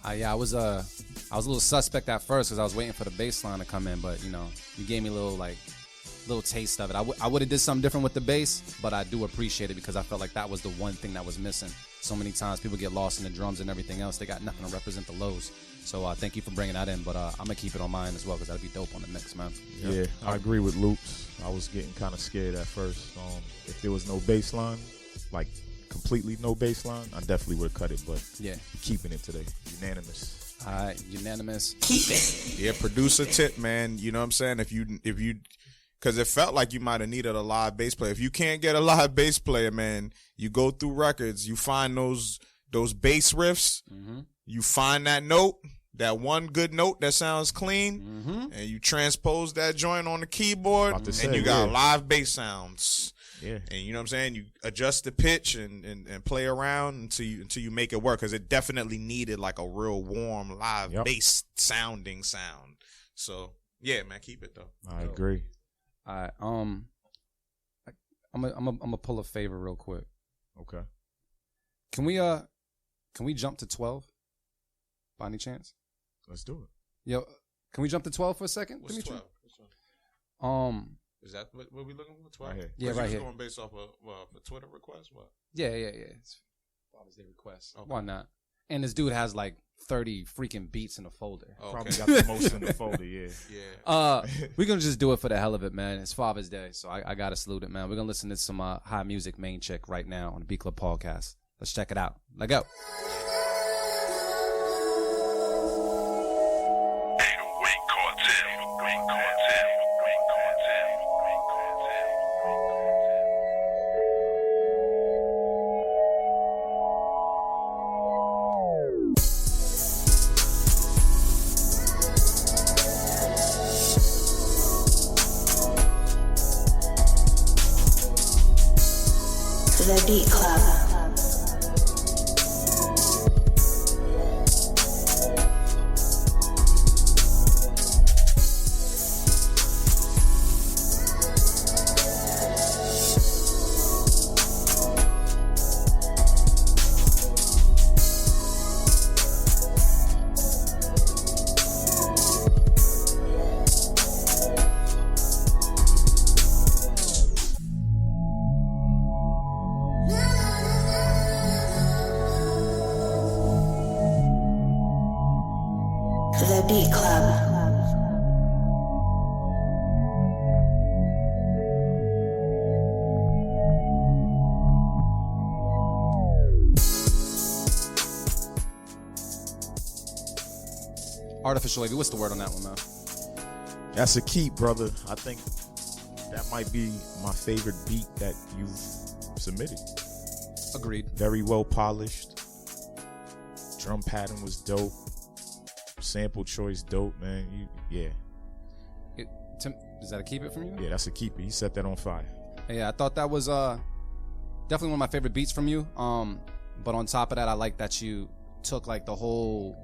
I was a little suspect at first because I was waiting for the bass line to come in, but you know, you gave me a little taste of it. I would have did something different with the bass, but I do appreciate it because I felt like that was the one thing that was missing. So many times people get lost in the drums and everything else. They got nothing to represent the lows. So thank you for bringing that in, but I'm gonna keep it on mine as well because that'd be dope on the mix, man. Yeah, I agree with Loops. I was getting kind of scared at first. If there was no bass line, like completely no bass line, I definitely would have cut it, but Yeah. keeping it today. Unanimous. All right, unanimous. Yeah, producer tip, man. You know what I'm saying? If you because it felt like you might have needed a live bass player. If you can't get a live bass player, man, you go through records, you find those bass riffs, you find that note, that one good note that sounds clean, and you transpose that joint on the keyboard, and you got live bass sounds. Yeah. And you know what I'm saying? You adjust the pitch and play around until you make it work, because it definitely needed like a real warm live bass sounding sound. So yeah, man, keep it though. I agree. All right, I'm gonna pull a favor real quick. Okay. Can we jump to 12? By any chance? Let's do it. Yo, can we jump to 12 for a second? What's Dimitri? 12? Is that what we looking for? 12? Right here. Yeah, right here. Going based off of a Twitter request? What? Yeah. It's Father's Day request. Okay. Why not? And this dude has like 30 freaking beats in a folder. Okay. Probably got the most in the folder, yeah. Yeah. We're gonna just do it for the hell of it, man. It's Father's Day, so I gotta salute it, man. We're gonna listen to some high music main chick right now on the Beat Club podcast. Let's check it out. Let go. The Beat Club. The Beat Club. Artificial Lady, what's the word on that one, man? That's a keep, brother. I think that might be my favorite beat that you've submitted. Agreed. Very well polished. Drum pattern was dope. Sample choice dope, man. Tim, does that a keep it from you? Yeah, that's a keeper. You set that on fire. Yeah, I thought that was definitely one of my favorite beats from you. But on top of that, I like that you took like the whole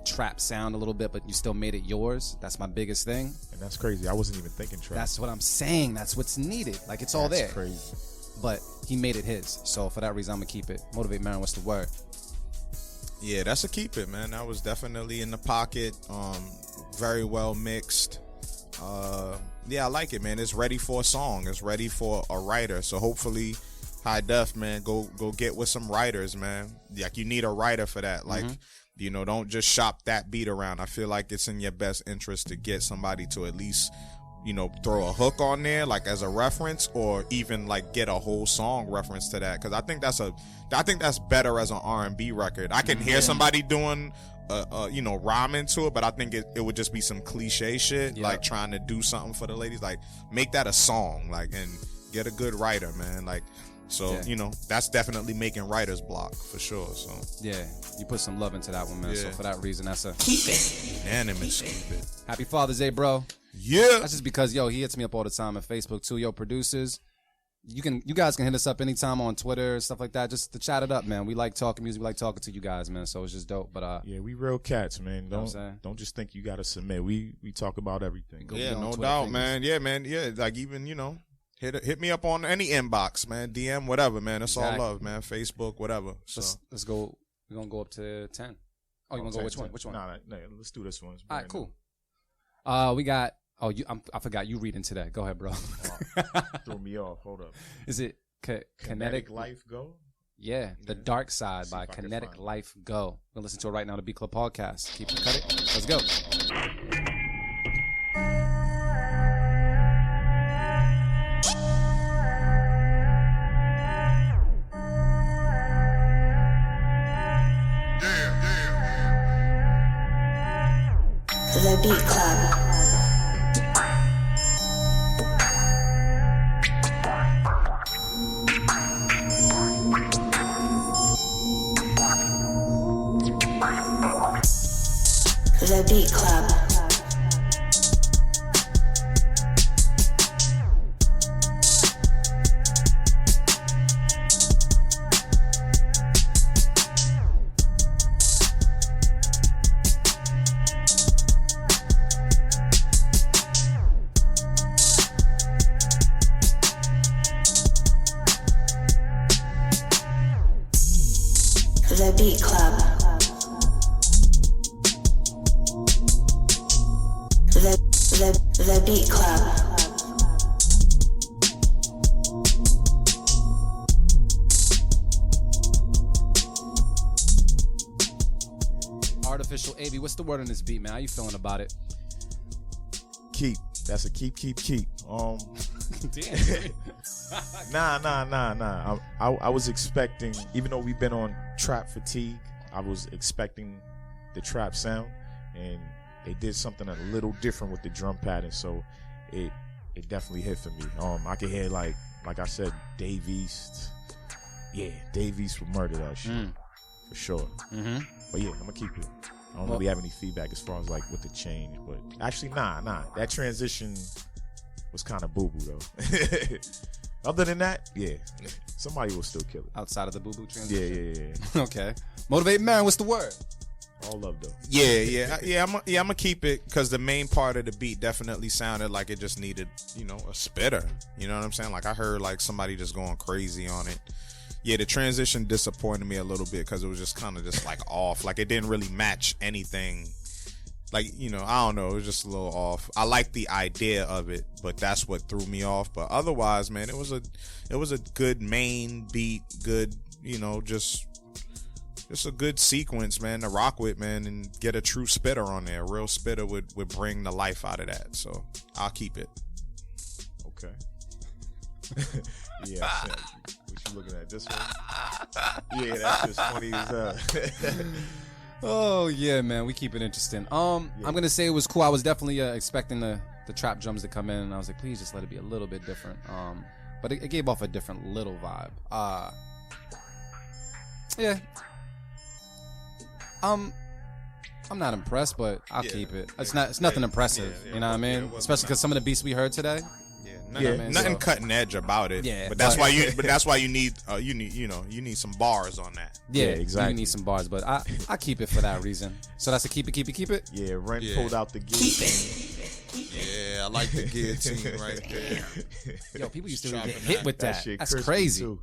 trap sound a little bit, but you still made it yours. That's my biggest thing. And that's crazy. I wasn't even thinking trap. That's what I'm saying. That's what's needed. Like it's all there. That's crazy. But he made it his. So for that reason, I'm gonna keep it. Motivate Marin, what's the word? Yeah, that's a keep it, man. That was definitely in the pocket. Very well mixed. Yeah, I like it, man. It's ready for a song. It's ready for a writer. So hopefully, High Def, man, go get with some writers, man. Like you need a writer for that. Like, you know, don't just shop that beat around. I feel like it's in your best interest to get somebody to at least, you know, throw a hook on there, like as a reference, or even like get a whole song reference to that. Because I think that's better as an R&B record. I can hear somebody doing rhyming to it, but I think it would just be some cliche shit, Yeah. like trying to do something for the ladies. Like, make that a song, like, and get a good writer, man. Like, so, Yeah. that's definitely making writer's block for sure. So, Yeah, you put some love into that one, man. So Yeah. for that reason, that's a unanimous. Keep it. happy Father's Day, bro. Yeah. That's just because, he hits me up all the time on Facebook too. Yo, producers, you guys can hit us up anytime on Twitter, stuff like that, just to chat it up, man. We like talking music. We like talking to you guys, man. So it's just dope. But Yeah, we real cats, man. know what I'm saying? Don't just think you gotta submit. We talk about everything. Go Yeah, get on no Twitter doubt, fingers. man. Yeah, man. Yeah, like even hit me up on any inbox, man. DM, whatever, man. It's Exactly. all love, man. Facebook, whatever. So Let's go. We're gonna go up to 10. Oh, you want to go? Which one? Which one? Nah, let's do this one. It's All right, brand cool. We got. Oh, I forgot you reading today. Go ahead, bro. new. Threw me off. Hold up. Is it Kinetic Life Go? Yeah, The Dark Side See by if I can Kinetic find it. Life Go. We'll listen to it right now on the Beat Club podcast. Keep it, cut it. Let's go. The Beat Club. The Beat Club. The Beat Club. The Beat Club. Artificial AV, what's the word on this beat, man? How you feeling about it? Keep. That's a keep. Damn. Nah. I was expecting, even though we've been on trap fatigue, I was expecting the trap sound, and they did something a little different with the drum pattern, so it definitely hit for me. I could hear like I said, Dave East. Yeah, Dave East would murder that shit for sure. Mm-hmm. But yeah, I'm gonna keep it. I don't really have any feedback as far as like with the change, but actually, nah. That transition was kind of boo boo though. Other than that, yeah, somebody will still kill it. Outside of the boo boo transition. Yeah. Okay. Motivate man, what's the word? All love though. Yeah. I'm gonna keep it because the main part of the beat definitely sounded like it just needed, a spitter. You know what I'm saying? Like I heard like somebody just going crazy on it. Yeah, the transition disappointed me a little bit because it was just kind of just like off. Like it didn't really match anything. Like, I don't know. It was just a little off. I like the idea of it, but that's what threw me off. But otherwise, man, it was a good main beat, good, just a good sequence, man, to rock with, man, and get a true spitter on there. A real spitter would bring the life out of that. So I'll keep it. Okay. Yeah. What you looking at? This one? Yeah, that's just funny as hell. Oh yeah, man, we keep it interesting. I'm gonna say it was cool. I was definitely expecting the trap drums to come in, and I was like, please just let it be a little bit different. But it gave off a different little vibe. Yeah. I'm not impressed, but I'll keep it. It's nothing impressive. Yeah, you know what I mean? it wasn't Especially because some of the beats we heard today. Nothing cutting edge about it. Yeah, but that's why you need some bars on that. Yeah, exactly. You need some bars, but I keep it for that reason. So that's a keep it. Yeah, Ren pulled out the guillotine. Yeah, I like the guillotine right there. Yo, people used to Dropping get hit with that. shit That's crispy, crazy. too.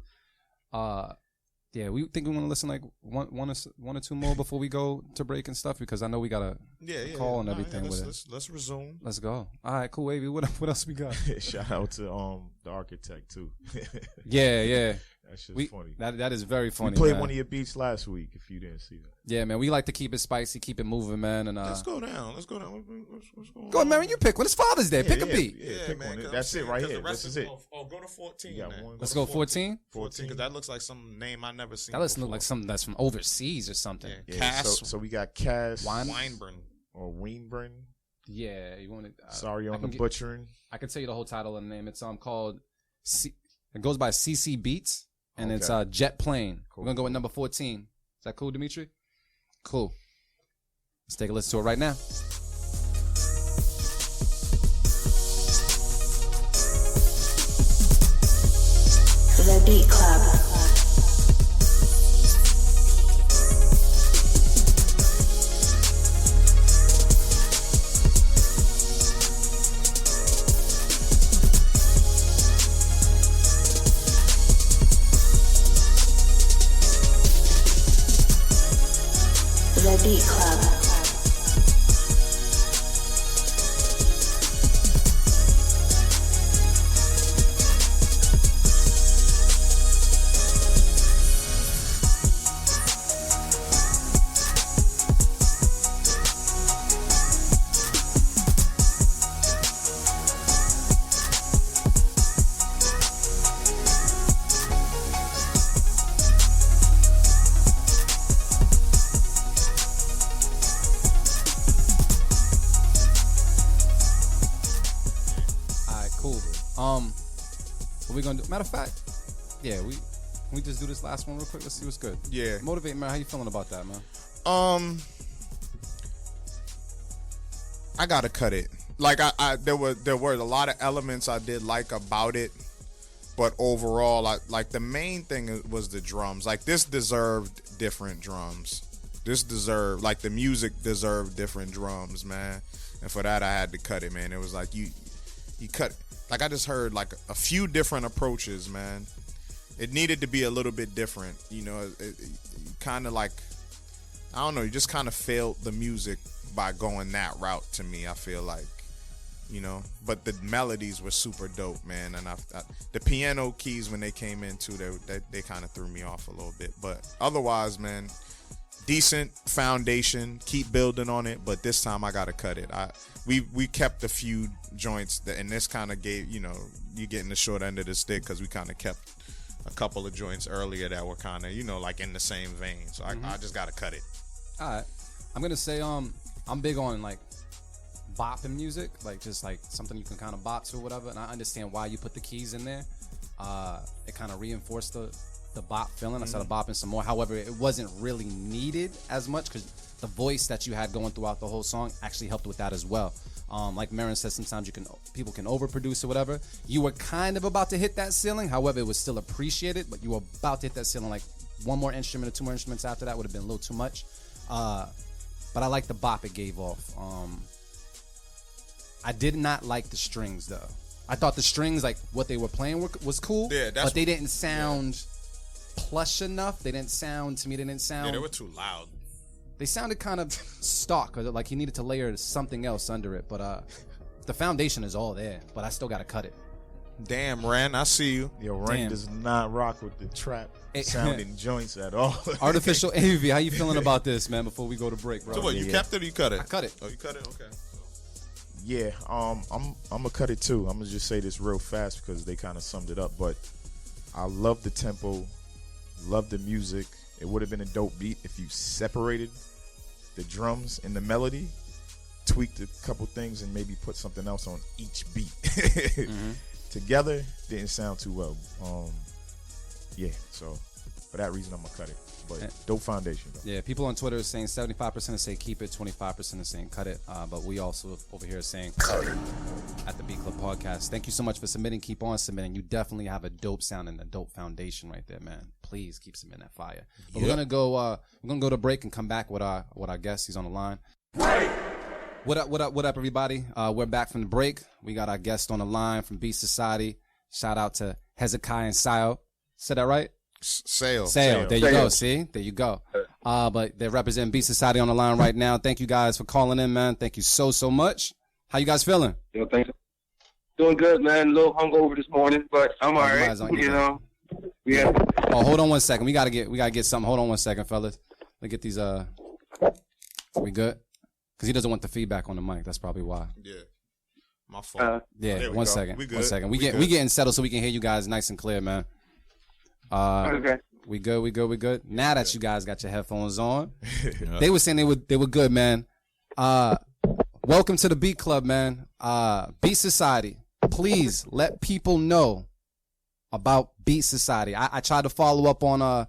Yeah, we think we want to listen like one or two more before we go to break and stuff because I know we got a call and everything with it. Let's resume. Let's go. All right, cool, Wavy. What else we got? Shout out to the architect too. Yeah. That shit's funny. That is very funny. We played man. one of your beats last week. If you didn't see that. Yeah, man. We like to keep it spicy, keep it moving, man. And Let's go down. What's going on? go on, Mary. You pick one. It's Father's Day. Pick a beat. Yeah, pick one. That's it right here. This is it. Oh, go to 14. You got man. one. Let's go 14. 14, because that looks like some name I never seen. That doesn't look before. like something that's from overseas or something. Yeah. Yeah, Cass so we got Cass Weinburn. or Weinburn. Yeah, you want to? Sorry on the butchering. I can tell you the whole title and the name. It's called. It goes by CC Beats, and it's Jet Plane. Cool. We're gonna go with number 14. Is that cool, Dimitri? Cool. Let's take a listen to it right now. The Beat Club. The Beat Club. What we gonna do? Matter of fact, yeah, can we just do this last one real quick? Let's see what's good. Yeah. Motivate, man. How you feeling about that, man? I gotta cut it. Like there were a lot of elements I did like about it, but overall, like the main thing was the drums. Like this deserved different drums. This deserved, like the music deserved different drums, man. And for that, I had to cut it, man. It was like you cut. Like I just heard like a few different approaches, man. It needed to be a little bit different, you know. It kind of like, I don't know. You just kind of failed the music by going that route. To me, I feel like, you know. But the melodies were super dope, man. And the piano keys when they came in too, they kind of threw me off a little bit. But otherwise, man, decent foundation. Keep building on it. But this time I gotta cut it. We kept a few joints and this kind of gave, you know, you getting the short end of the stick because we kind of kept a couple of joints earlier that were kind of, you know, like in the same vein. So I just gotta cut it. All right, I'm gonna say I'm big on like bopping music, like just like something you can kind of bop to or whatever. And I understand why you put the keys in there. It kind of reinforced the bop feeling. I started bopping some more. However, it wasn't really needed as much because the voice that you had going throughout the whole song actually helped with that as well. Like Marin said, sometimes people can overproduce or whatever. You were kind of about to hit that ceiling. However, it was still appreciated, but you were about to hit that ceiling. Like one more instrument or two more instruments after that would have been a little too much. But I like the bop it gave off. I did not like the strings though. I thought the strings, like what they were playing, was cool. Yeah, but they didn't sound plush enough. They didn't sound Yeah, they were too loud. They sounded kind of stock, or like he needed to layer something else under it. But the foundation is all there. But I still got to cut it. Damn, Ren, I see you. Yo, Ren does not rock with the trap sounding joints at all. Artificial AV, how you feeling about this, man? Before we go to break, bro. So what? You kept it or you cut it? I cut it. Oh, you cut it? Okay. Yeah, I'm gonna cut it too. I'm gonna just say this real fast because they kind of summed it up. But I love the tempo, love the music. It would have been a dope beat if you separated the drums and the melody, tweaked a couple things, and maybe put something else on each beat. Together, didn't sound too well. Yeah, so for that reason, I'm gonna cut it. But dope foundation, though. Yeah, people on Twitter are saying 75% say keep it, 25% are saying cut it. But we also over here are saying cut it at the Beat Club Podcast. Thank you so much for submitting. Keep on submitting. You definitely have a dope sound and a dope foundation right there, man. Please keep submitting that fire. But we're gonna go to break and come back with our guest. He's on the line. What up, everybody? We're back from the break. We got our guest on the line from Beat Society. Shout out to Hezekiah and Sayo. Said that right? Sale. There you go. See? There you go. But they represent Beat Society on the line right now. Thank you guys for calling in, man. Thank you so much. How you guys feeling? Thanks. Doing good, man. A little hungover this morning, but I'm all right. You know, Yeah. Oh, hold on one second. We gotta get something. Hold on one second, fellas. Let's get these. We good? Because he doesn't want the feedback on the mic. That's probably why. Yeah. My fault. Yeah. One second. We good. 1 second. We getting settled so we can hear you guys nice and clear, man. Okay. We good. Now that you guys got your headphones on, they were saying they were good, man. Welcome to the Beat Club, man. Beat Society. Please let people know about Beat Society. I tried to follow up on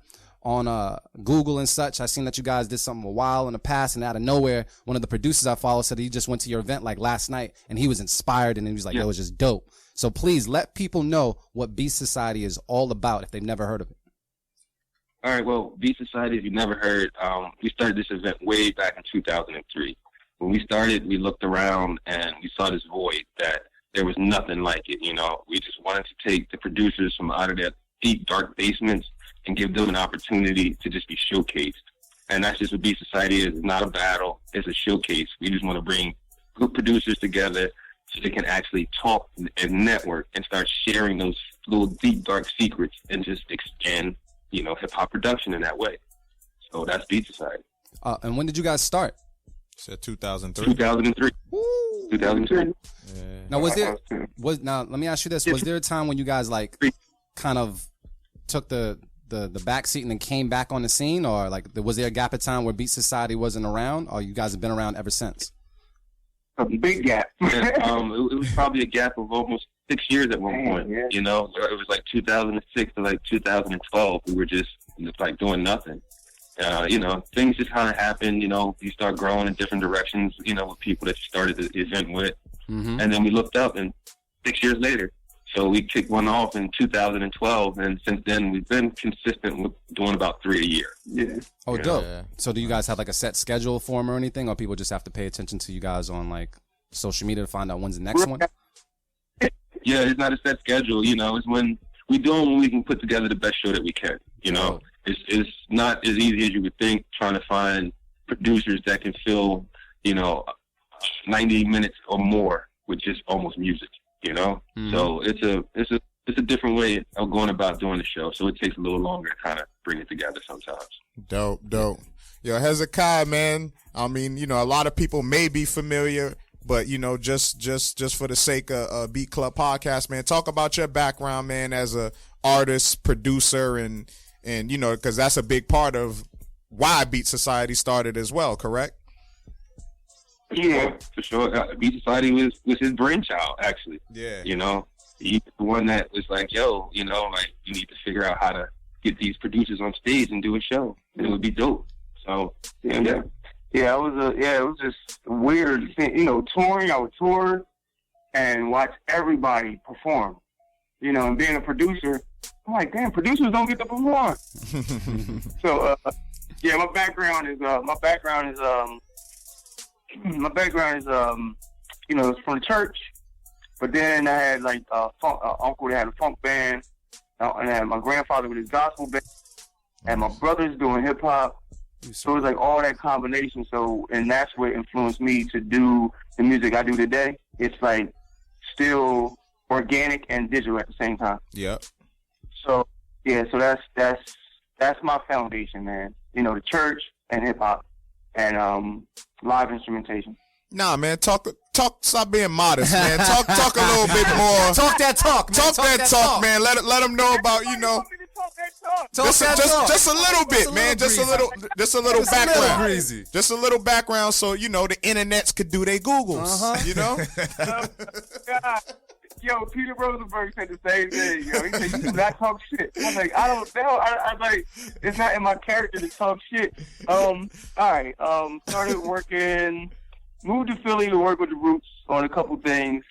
Google and such. I seen that you guys did something a while in the past, and out of nowhere, one of the producers I follow said he just went to your event like last night, and he was inspired, and he was like, "It was just dope." So please let people know what Beat Society is all about if they've never heard of it. All right. Well, Beat Society, if you've never heard, we started this event way back in 2003. When we started, we looked around and we saw this void that there was nothing like it. You know, we just wanted to take the producers from out of their deep, dark basements and give them an opportunity to just be showcased. And that's just what Beat Society is. It's not a battle. It's a showcase. We just want to bring good producers together so they can actually talk and network and start sharing those little deep, dark secrets and just expand, you know, hip-hop production in that way. So that's Beat Society. And when did you guys start? Said 2003. 2003. Woo. 2003. Yeah. Now let me ask you this: was there a time when you guys like kind of took the back seat and then came back on the scene, or like was there a gap of time where Beat Society wasn't around, or you guys have been around ever since? A big gap. It was probably a gap of almost 6 years at one point. Yeah. You know, it was like 2006 to like 2012. We were just like doing nothing. You know, things just kind of happen. You know, you start growing in different directions, you know, with people that you started the event with. Mm-hmm. And then we looked up, and 6 years later, so we kicked one off in 2012. And since then, we've been consistent with doing about 3 a year. Yeah. Oh, dope. Yeah. So do you guys have like a set schedule for them or anything, or people just have to pay attention to you guys on like social media to find out when's the next one? Yeah, it's not a set schedule. You know, it's when we do them when we can put together the best show that we can. You know, it's not as easy as you would think trying to find producers that can fill, you know, 90 minutes or more with just almost music. You know, so it's a different way of going about doing the show. So it takes a little longer to kind of bring it together sometimes. Dope. Yo, Hezekiah, man. I mean, you know, a lot of people may be familiar, but you know, just for the sake of Beat Club podcast, man, talk about your background, man, as a artist, producer, and you know, because that's a big part of why Beat Society started as well, correct? Yeah, for sure. Beat Society was his brainchild, actually. Yeah. You know, he's the one that was like, yo, you know, like, you need to figure out how to get these producers on stage and do a show. And it would be dope. So, yeah. Yeah, it was just weird. You know, touring, I would tour and watch everybody perform. You know, and being a producer, I'm like, damn, producers don't get to perform. So, yeah, my background is, you know, it's from the church, but then I had like an uncle that had a funk band, and I had my grandfather with his gospel band, and my brothers doing hip hop. So it was like all that combination. So, and that's what influenced me to do the music I do today. It's like still organic and digital at the same time. Yeah. So yeah, so that's my foundation, man. You know, the church and hip hop and live instrumentation. Nah, man, talk. Stop being modest, man. Talk a little bit more. Talk that talk, man. Talk that talk, man. Let them know about, you know. Just a little bit, man. Just a little background. Just a little background, so you know the internets could do their Googles. You know. God. Yo, Peter Rosenberg said the same thing. Yo, he said, "You do not talk shit." I was like, I don't know. I'm like, it's not in my character to talk shit. All right. Started working. Moved to Philly to work with the Roots on a couple things.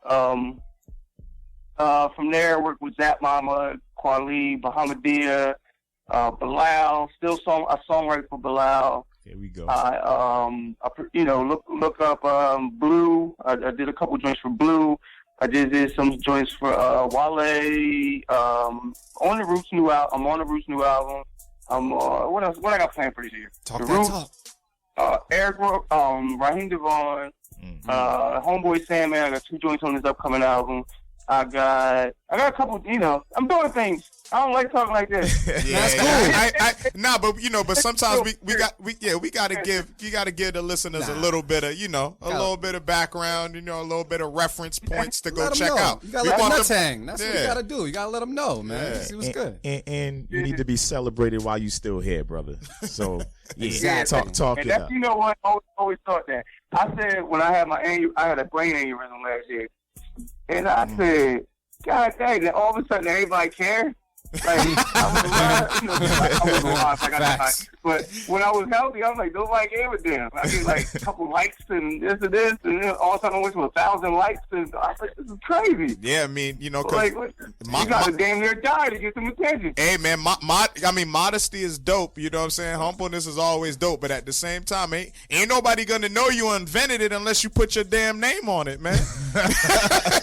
From there, I worked with Zap Mama, Kweli, Bahamadia, Bilal. Still I songwrite for Bilal. Here we go. Look up Blue. I did a couple joints for Blue. I did some joints for Wale. On the Roots new album. I'm on the Roots new album. What else? What I got planned for this year? Talk the that Roots, talk. Eric, Raheem Devon, Homeboy Sandman. I got 2 joints on his upcoming album. I got a couple. You know, I'm doing things. I don't like talking like this. That's cool. But sometimes we gotta give the listeners a little bit of little bit of background, a little bit of reference points to go check out. You gotta let them nuts hang. That's what you gotta do. You gotta let them know, man. Yeah. See what's good. And you need to be celebrated while you still here, brother. So Exactly. talk And it that's up. you know what I always thought that. I said when I had I had a brain aneurysm last year, and I said, God dang, then all of a sudden everybody cares. Like I was alive, like I died. But when I was healthy, I was like, nobody gave a damn. I get like a couple likes and this, and then all of a sudden I went to 1,000 likes, and I was like, this is crazy. Yeah, I mean, cause Like, you got to damn near die to get some attention. Hey man, modesty is dope. You know what I'm saying? Humbleness is always dope, but at the same time, ain't nobody gonna know you invented it unless you put your damn name on it, man.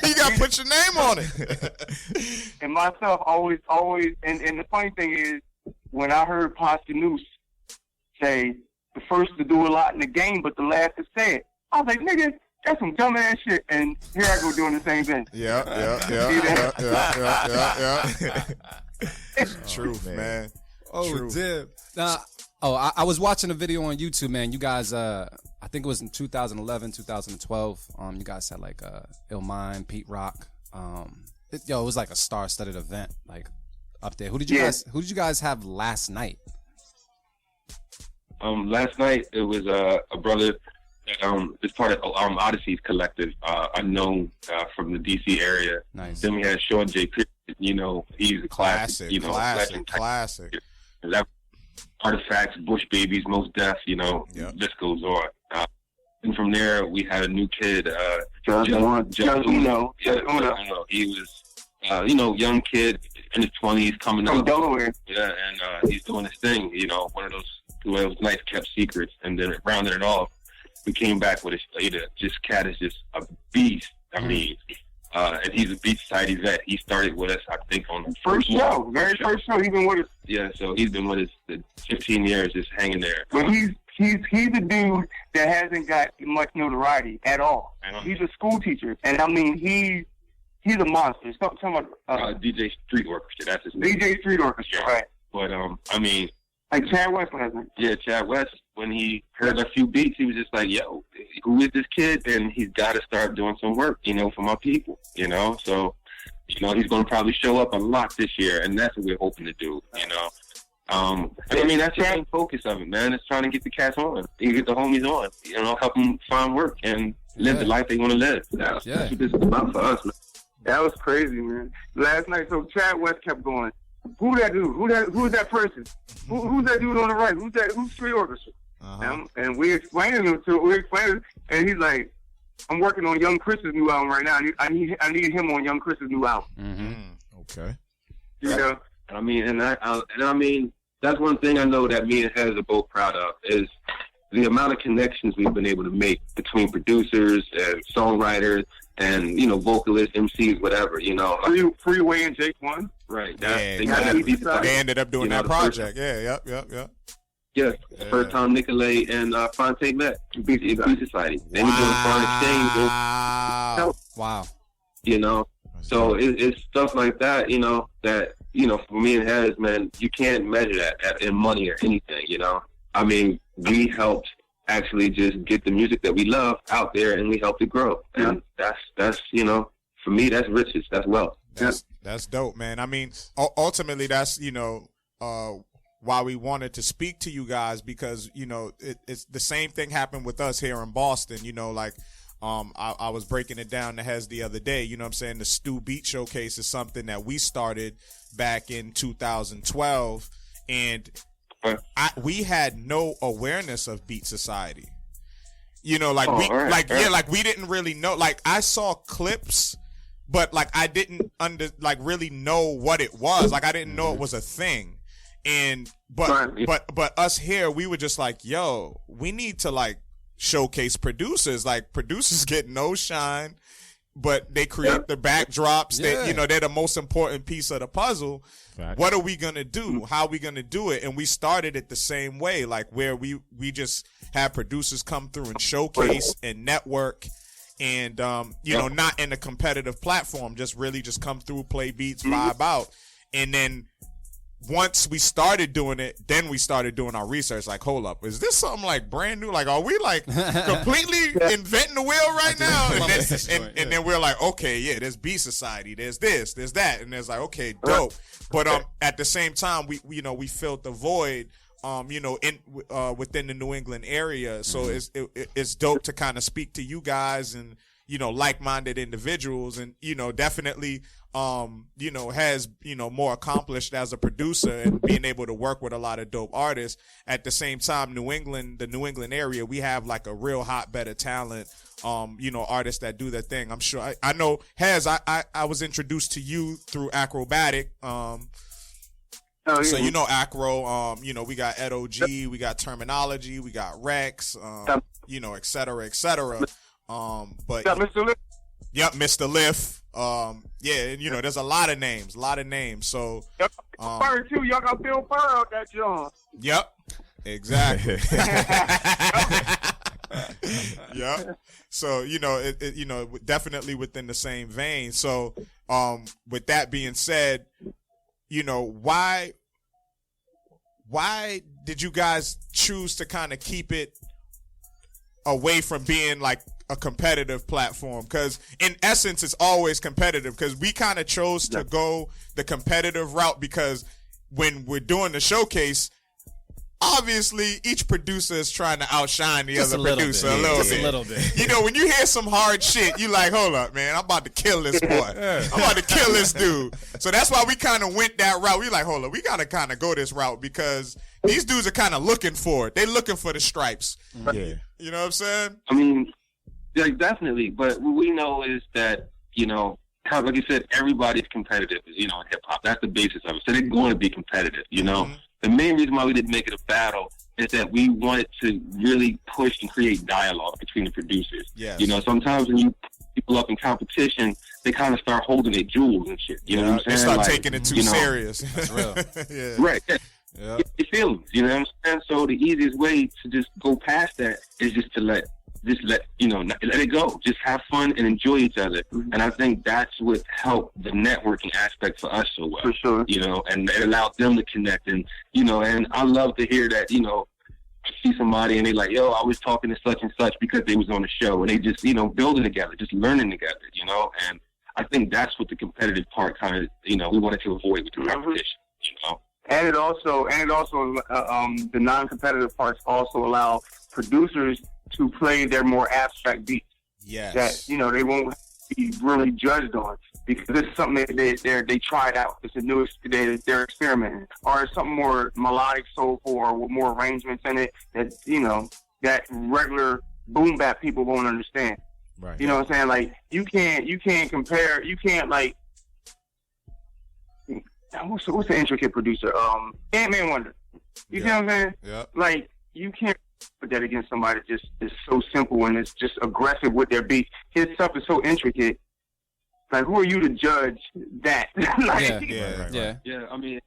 You gotta put your name on it. And myself always, and the funny thing is, when I heard Posthumous say, the first to do a lot in the game, but the last to say it, I was like, nigga, that's some dumbass shit. And here I go doing the same thing. Yeah. Truth, man. Oh, damn. Nah, I was watching a video on YouTube, man. You guys, I think it was in 2011, 2012. You guys had like Ill Mind, Pete Rock. It was like a star-studded event, like up there. Who did you guys have last night? Last night it was a brother that is part of Odyssey's collective, unknown from the DC area. Nice. Then we had Sean J. Pearson, he's a classic, classic. That Artifacts, Bush Babies, Most Def, list goes on. And from there we had a new kid, Just Uno. He was young kid in his 20s coming up. Delaware. Yeah, and he's doing his thing, one of those nice kept secrets. And then rounded it off, we came back with a cat is just a beast. I mean, and he's a Beat Society vet. He started with us, I think, on the first show. First show. He's been with us. Yeah, so he's been with us 15 years, just hanging there. But he's a dude that hasn't got much notoriety at all. He's a school teacher, and I mean he's a monster. Talking about DJ Street Orchestra. That's his name. DJ Street Orchestra, right? But I mean, like Chad West last night. Yeah, Chad West. When he heard a few beats, he was just like, "Yo, who is this kid?" And he's got to start doing some work, for my people, So, he's going to probably show up a lot this year, and that's what we're hoping to do, I mean, that's the main focus of it, man. It's trying to get the cats on, get the homies on, help them find work and live the life they want to live. That's what this is about for us, man. That was crazy, man. Last night, so Chad West kept going, who that dude? Who's that person? Who's that dude on the right? Who's Street Orchestra? And we explained it, and he's like, I'm working on Young Chris's new album right now. I need him on Young Chris's new album. Mm-hmm. Okay. I mean, and I mean, that's one thing I know that me and Hez are both proud of is the amount of connections we've been able to make between producers and songwriters and vocalists, MCs, whatever. Freeway and Jake One. Right. They ended up doing that project. Yep. Yeah, first time Nicolay and Fonte met, Beat Society. Then we doing foreign exchange. Wow. So it's stuff like that, that, for me and Hez, man, you can't measure that in money or anything, I mean, we helped actually just get the music that we love out there and we helped it grow. And that's for me, that's riches. That's wealth. That's dope, man. I mean, ultimately, that's, why we wanted to speak to you guys because, it's the same thing happened with us here in Boston, I was breaking it down to Hez the other day, you know what I'm saying? The Stu Beat Showcase is something that we started back in 2012 and we had no awareness of Beat Society. We didn't really know. Like I saw clips, but like I didn't really know what it was. Like I didn't know it was a thing. And but us here, we were just like, yo, we need to like showcase producers. Like producers get no shine, but they create the backdrops. They, they're the most important piece of the puzzle. Fact. What are we gonna do? How are we gonna do it? And we started it the same way, like where we just have producers come through and showcase and network. and you know, not in a competitive platform, just really just come through, play beats, vibe out. And then once we started doing it, then we started doing our research. Like, hold up, is this something like brand new? Like, are we like completely inventing the wheel right now? And then we're like, okay, yeah, there's Beat Society, there's this, there's that, and there's like, okay, dope. But at the same time, we you know, we filled the void, you know, in within the New England area. So it's dope to kind of speak to you guys and, you know, like-minded individuals, and, you know, definitely, you know, has, you know, more accomplished as a producer and being able to work with a lot of dope artists. At the same time, the New England area, we have like a real hotbed of talent, you know, artists that do their thing. I'm sure, I know, Hez, I was introduced to you through Acrobatic, so you know Acro, you know, we got Ed OG, we got Terminology, we got Rex, you know, et cetera, et cetera. But Mr. Lift. Yep, Mr. Lift. Yeah, and you know, there's a lot of names. So Fur too, y'all got Bill Fur out that joint. Yep. Exactly. Yep. So, you know, it you know, definitely within the same vein. So, with that being said, you know, why did you guys choose to kind of keep it away from being like a competitive platform? Because in essence, it's always competitive, because we kind of chose to go the competitive route, because when we're doing the showcase, obviously each producer is trying to outshine the other producer a little bit. You know, when you hear some hard shit, you like, hold up, man, I'm about to kill this boy. I'm about to kill this dude. So that's why we kind of went that route. We like, hold up, we got to kind of go this route, because these dudes are kind of looking for it. They looking for the stripes. Yeah. You know what I'm saying? I mean, yeah, definitely. But what we know is that, you know, how, like you said, everybody's competitive, you know, in hip hop. That's the basis of it. So they're going to be competitive, you know. The main reason why we didn't make it a battle is that we wanted to really push and create dialogue between the producers. Yes. You know, sometimes when you put people up in competition, they kind of start holding their jewels and shit. You know what I'm saying? They start like, taking it too serious. That's real. Yeah. Right. Yeah. Yeah. Your feelings, you know what I'm saying? So the easiest way to just go past that is just to let you know, let it go. Just have fun and enjoy each other. And I think that's what helped the networking aspect for us so well. For sure. You know, and it allowed them to connect. And, you know, and I love to hear that, you know, I see somebody and they like, yo, I was talking to such and such because they was on the show, and they just, you know, building together, just learning together, you know. And I think that's what the competitive part kind of, you know, we wanted to avoid with the competition, you know. And it also, the non-competitive parts also allow producers to play their more abstract beats. Yes. That, you know, they won't be really judged on, because it's something that they tried out. It's a new, they're experimenting, or it's something more melodic, soulful, or with more arrangements in it that, you know, that regular boom bap people won't understand. Right. You know what I'm saying? Like, you can't compare. You can't, like, what's the intricate producer? Ant-Man Wonder. You see what I'm saying? Yeah. Like, you can't put that against somebody that just is so simple and is just aggressive with their beats. His stuff is so intricate. Like, who are you to judge that? Like, Yeah, I mean,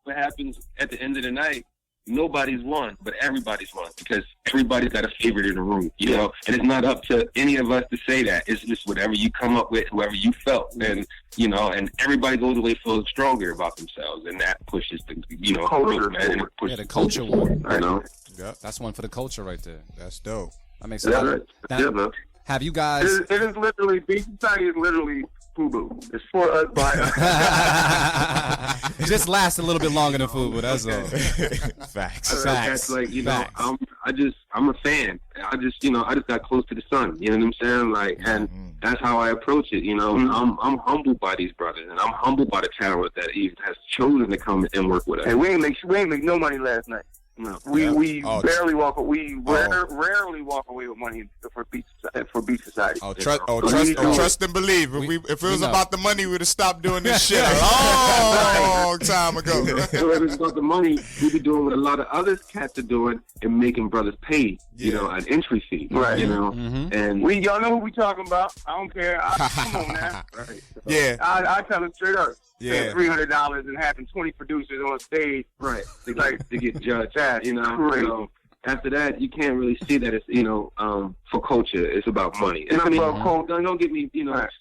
what happens at the end of the night, nobody's won, but everybody's won, because everybody's got a favorite in the room, you know, and it's not up to any of us to say that. It's just whatever you come up with, whoever you felt, and, you know, and everybody goes away feeling stronger about themselves, and that pushes the, you know, culture, man, and it pushes the culture war. I know. Yep. That's one for the culture right there. That's dope. That makes sense. Right. Now, have you guys? It is literally, Beat Society is literally FUBU. It's for us by us. Just last a little bit longer than FUBU. That's all. Facts. That's like, you know, I'm a fan. I just got close to the sun. You know what I'm saying? Like, and that's how I approach it. You know, I'm humbled by these brothers, and I'm humbled by the talent that he has chosen to come and work with us. Hey, we ain't make no money last night. No, we barely walk. We rarely walk away with money for Beat Society. Trust and believe. If it was about the money, we'd have stopped doing this shit a long time ago. If it was about the money, we'd be doing what a lot of other cats are doing and making brothers pay. You know, an entry fee. Right. You know, and y'all know who we talking about. I don't care. Come on now. Right. Yeah. I tell them straight up. Yeah. $300 and having 20 producers on stage. Right. To get judged. You know. Right. So after that, you can't really see that it's, for culture, it's about money. And I mean, don't get me,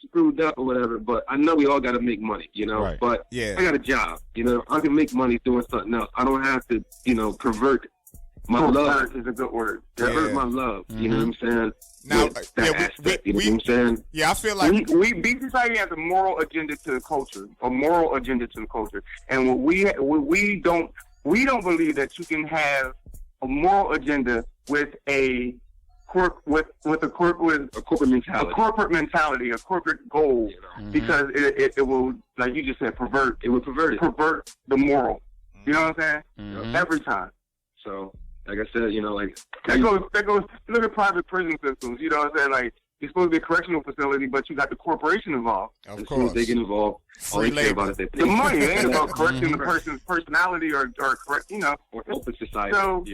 screwed up or whatever, but I know we all got to make money, Right. But I got a job, I can make money doing something else. I don't have to, pervert my love is a good word. Pervert my love, you know what I'm saying? Now, aspect, you know what I'm saying? Yeah, I feel like we Beat Society has a moral agenda to the culture, and what we don't believe that you can have a moral agenda with a corporate mentality, a corporate goal, because it will, like you just said, pervert the moral. You know what I'm saying? Every time. So, like I said, that goes. Look at private prison systems. You know what I'm saying? Like, it's supposed to be a correctional facility, but you got the corporation involved. Of as soon as they get involved, all they care about is the money. It ain't about correcting the person's personality or correct, or helping society. So,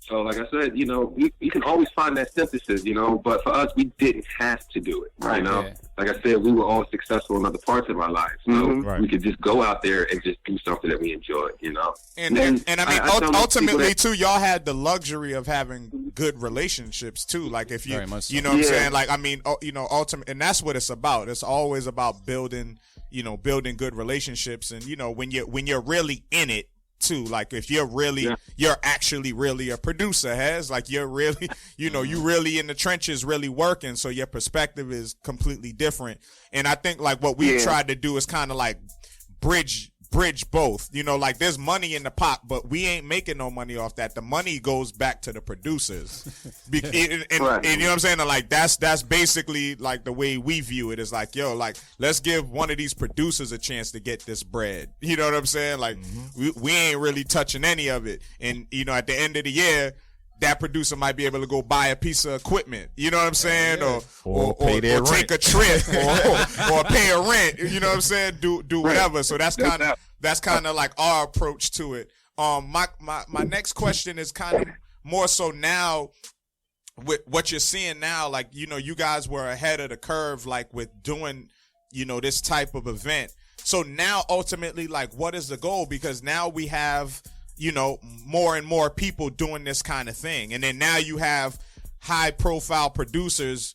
So, like I said, we can always find that synthesis, but for us, we didn't have to do it, Right, Yeah. Like I said, we were all successful in other parts of our lives, so Right. we could just go out there and just do something that we enjoy, And I mean, I tell ultimately people too, y'all had the luxury of having good relationships too. Like if you, Very much so. you know what I'm saying? Like, I mean, ultimately, and that's what it's about. It's always about building good relationships. And, when you're really in it too, like if you're actually really a producer, like you're really, you really in the trenches, really working. So your perspective is completely different. And I think like what we tried to do is kind of like bridge both, like there's money in the pot, but we ain't making no money off that. The money goes back to the producers. And you know what I'm saying? And like that's basically like the way we view it is like, like let's give one of these producers a chance to get this bread. You know what I'm saying? Like we ain't really touching any of it. And at the end of the year, that producer might be able to go buy a piece of equipment, you know what I'm saying? Or pay their rent. Take a trip or pay a rent, you know what I'm saying? Do whatever. So that's kind of like our approach to it. My next question is kind of more so now with what you're seeing now, like, you guys were ahead of the curve, like with doing, this type of event. So now ultimately, like, what is the goal? Because now we have, more and more people doing this kind of thing. And then now you have high profile producers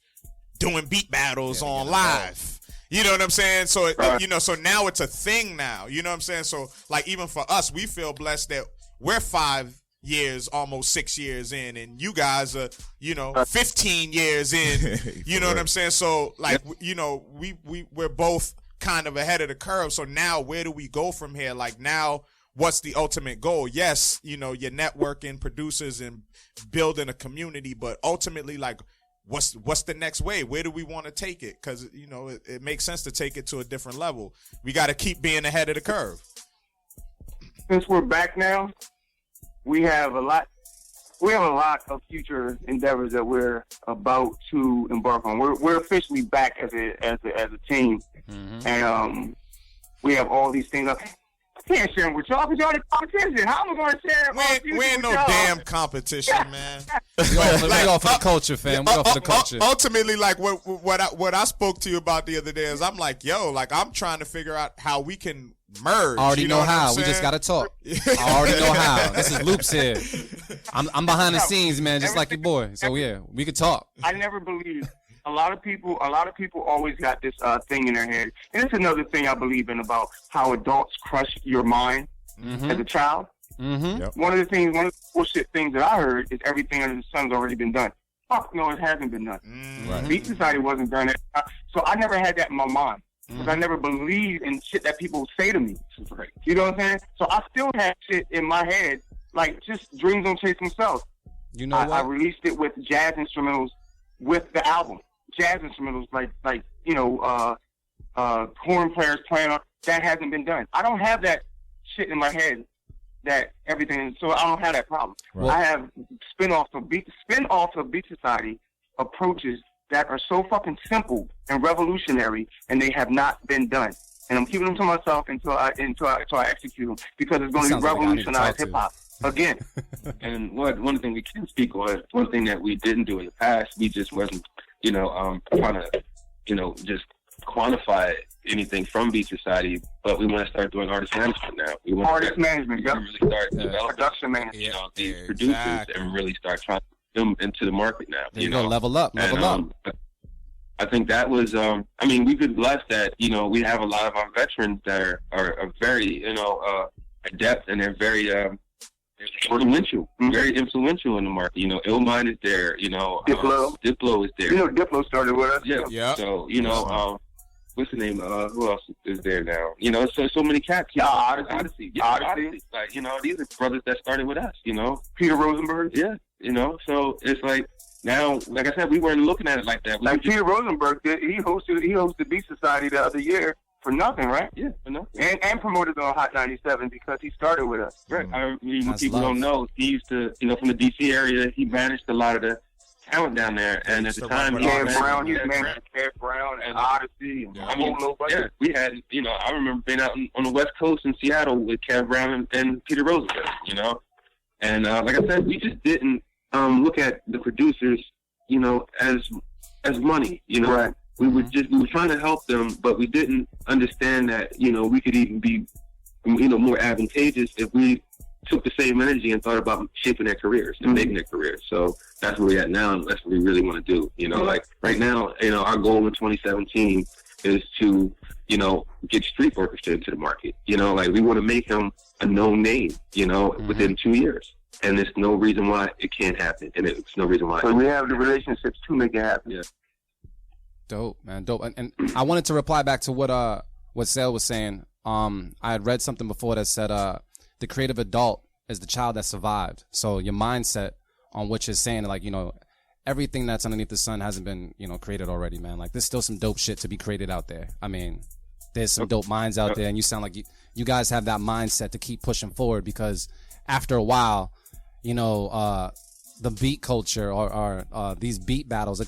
doing beat battles on live. You know what I'm saying? So, so now it's a thing now. You know what I'm saying? So, like, even for us, we feel blessed that we're 5 years, almost 6 years in, and you guys are, 15 years in. You know what I'm saying? So, like, we're both kind of ahead of the curve. So now where do we go from here? Like, now, what's the ultimate goal? Yes, you're networking, producers, and building a community, but ultimately, like, what's the next way? Where do we want to take it? Because, it makes sense to take it to a different level. We got to keep being ahead of the curve. Since we're back now, we have a lot of future endeavors that we're about to embark on. We're officially back as a team, and we have all these things up. I can't share them with y'all because y'all the competition. How am I going to share them? We ain't no damn competition, man. We all for the culture, fam. We all for the culture. Ultimately, like what I spoke to you about the other day is I'm like, like I'm trying to figure out how we can merge. I already know how. We just got to talk. I already know how. This is Loops here. I'm behind the scenes, man, just like your boy. So yeah, we could talk. I never believed. A lot of people always got this thing in their head. And it's another thing I believe in about how adults crush your mind as a child. Yep. One of the bullshit things that I heard is everything under the sun's already been done. Fuck no, it hasn't been done. Right. Beat Society wasn't done. So I never had that in my mind. Because I never believed in shit that people say to me. You know what I'm saying? So I still have shit in my head, like just dreams don't chase themselves. You know what? I released it with jazz instrumentals with the album. Jazz instrumentals like horn players playing on, that hasn't been done. I don't have that shit in my head that everything, so I don't have that problem. Right. I have spin-offs of Beat Society approaches that are so fucking simple and revolutionary, and they have not been done. And I'm keeping them to myself until I execute them, because it's going to revolutionize hip hop again. And one thing we can speak on, one thing that we didn't do in the past, we just wasn't, trying to, just quantify anything from Beat Society, but we want to start doing artist management now. We want Artist management, to really start developing production management. these producers and really start trying to put them into the market now. You know, level up. I think that was, I mean, we've been blessed that, you know, we have a lot of our veterans that are very, you know, adept, and they're very influential, very influential in the market. You know, Illmind is there, you know, Diplo is there. You know, Diplo started with us. Yeah. So, you know, what's the name? Who else is there now? You know, so many cats. Odyssey. Like, you know, these are brothers that started with us, you know. Peter Rosenberg. Yeah, you know, so it's like, now, like I said, we weren't looking at it like that. Like Peter Rosenberg did, he hosted Beat Society the other year for nothing, right? Yeah, for nothing. And promoted on Hot 97 because he started with us. Right. I mean, what people don't know, he used to, you know, from the DC area, he managed a lot of the talent down there. And at the time, he was managing Kev Brown and Odyssey. And we had, you know, I remember being out on the West Coast in Seattle with Kev Brown and Peter Rosenberg, you know. And like I said, we just didn't look at the producers, you know, as money, you know. Right. We were trying to help them, but we didn't understand that, you know, we could even be, you know, more advantageous if we took the same energy and thought about shaping their careers and making their careers. So that's where we're at now, and that's what we really want to do. You know, like right now, you know, our goal in 2017 is to, you know, get Street Orchestra into the market. You know, like we want to make him a known name, you know, within 2 years. And there's no reason why it can't happen. And there's no reason why. So we have the relationships to make it happen. Yeah. Dope, man, dope. And I wanted to reply back to what Sale was saying. I had read something before that said the creative adult is the child that survived. So your mindset on which is saying, like, you know, everything that's underneath the sun hasn't been, you know, created already, man. Like, there's still some dope shit to be created out there. I mean, there's some dope minds out there, and you sound like you guys have that mindset to keep pushing forward, because after a while, you know, the beat culture or these beat battles,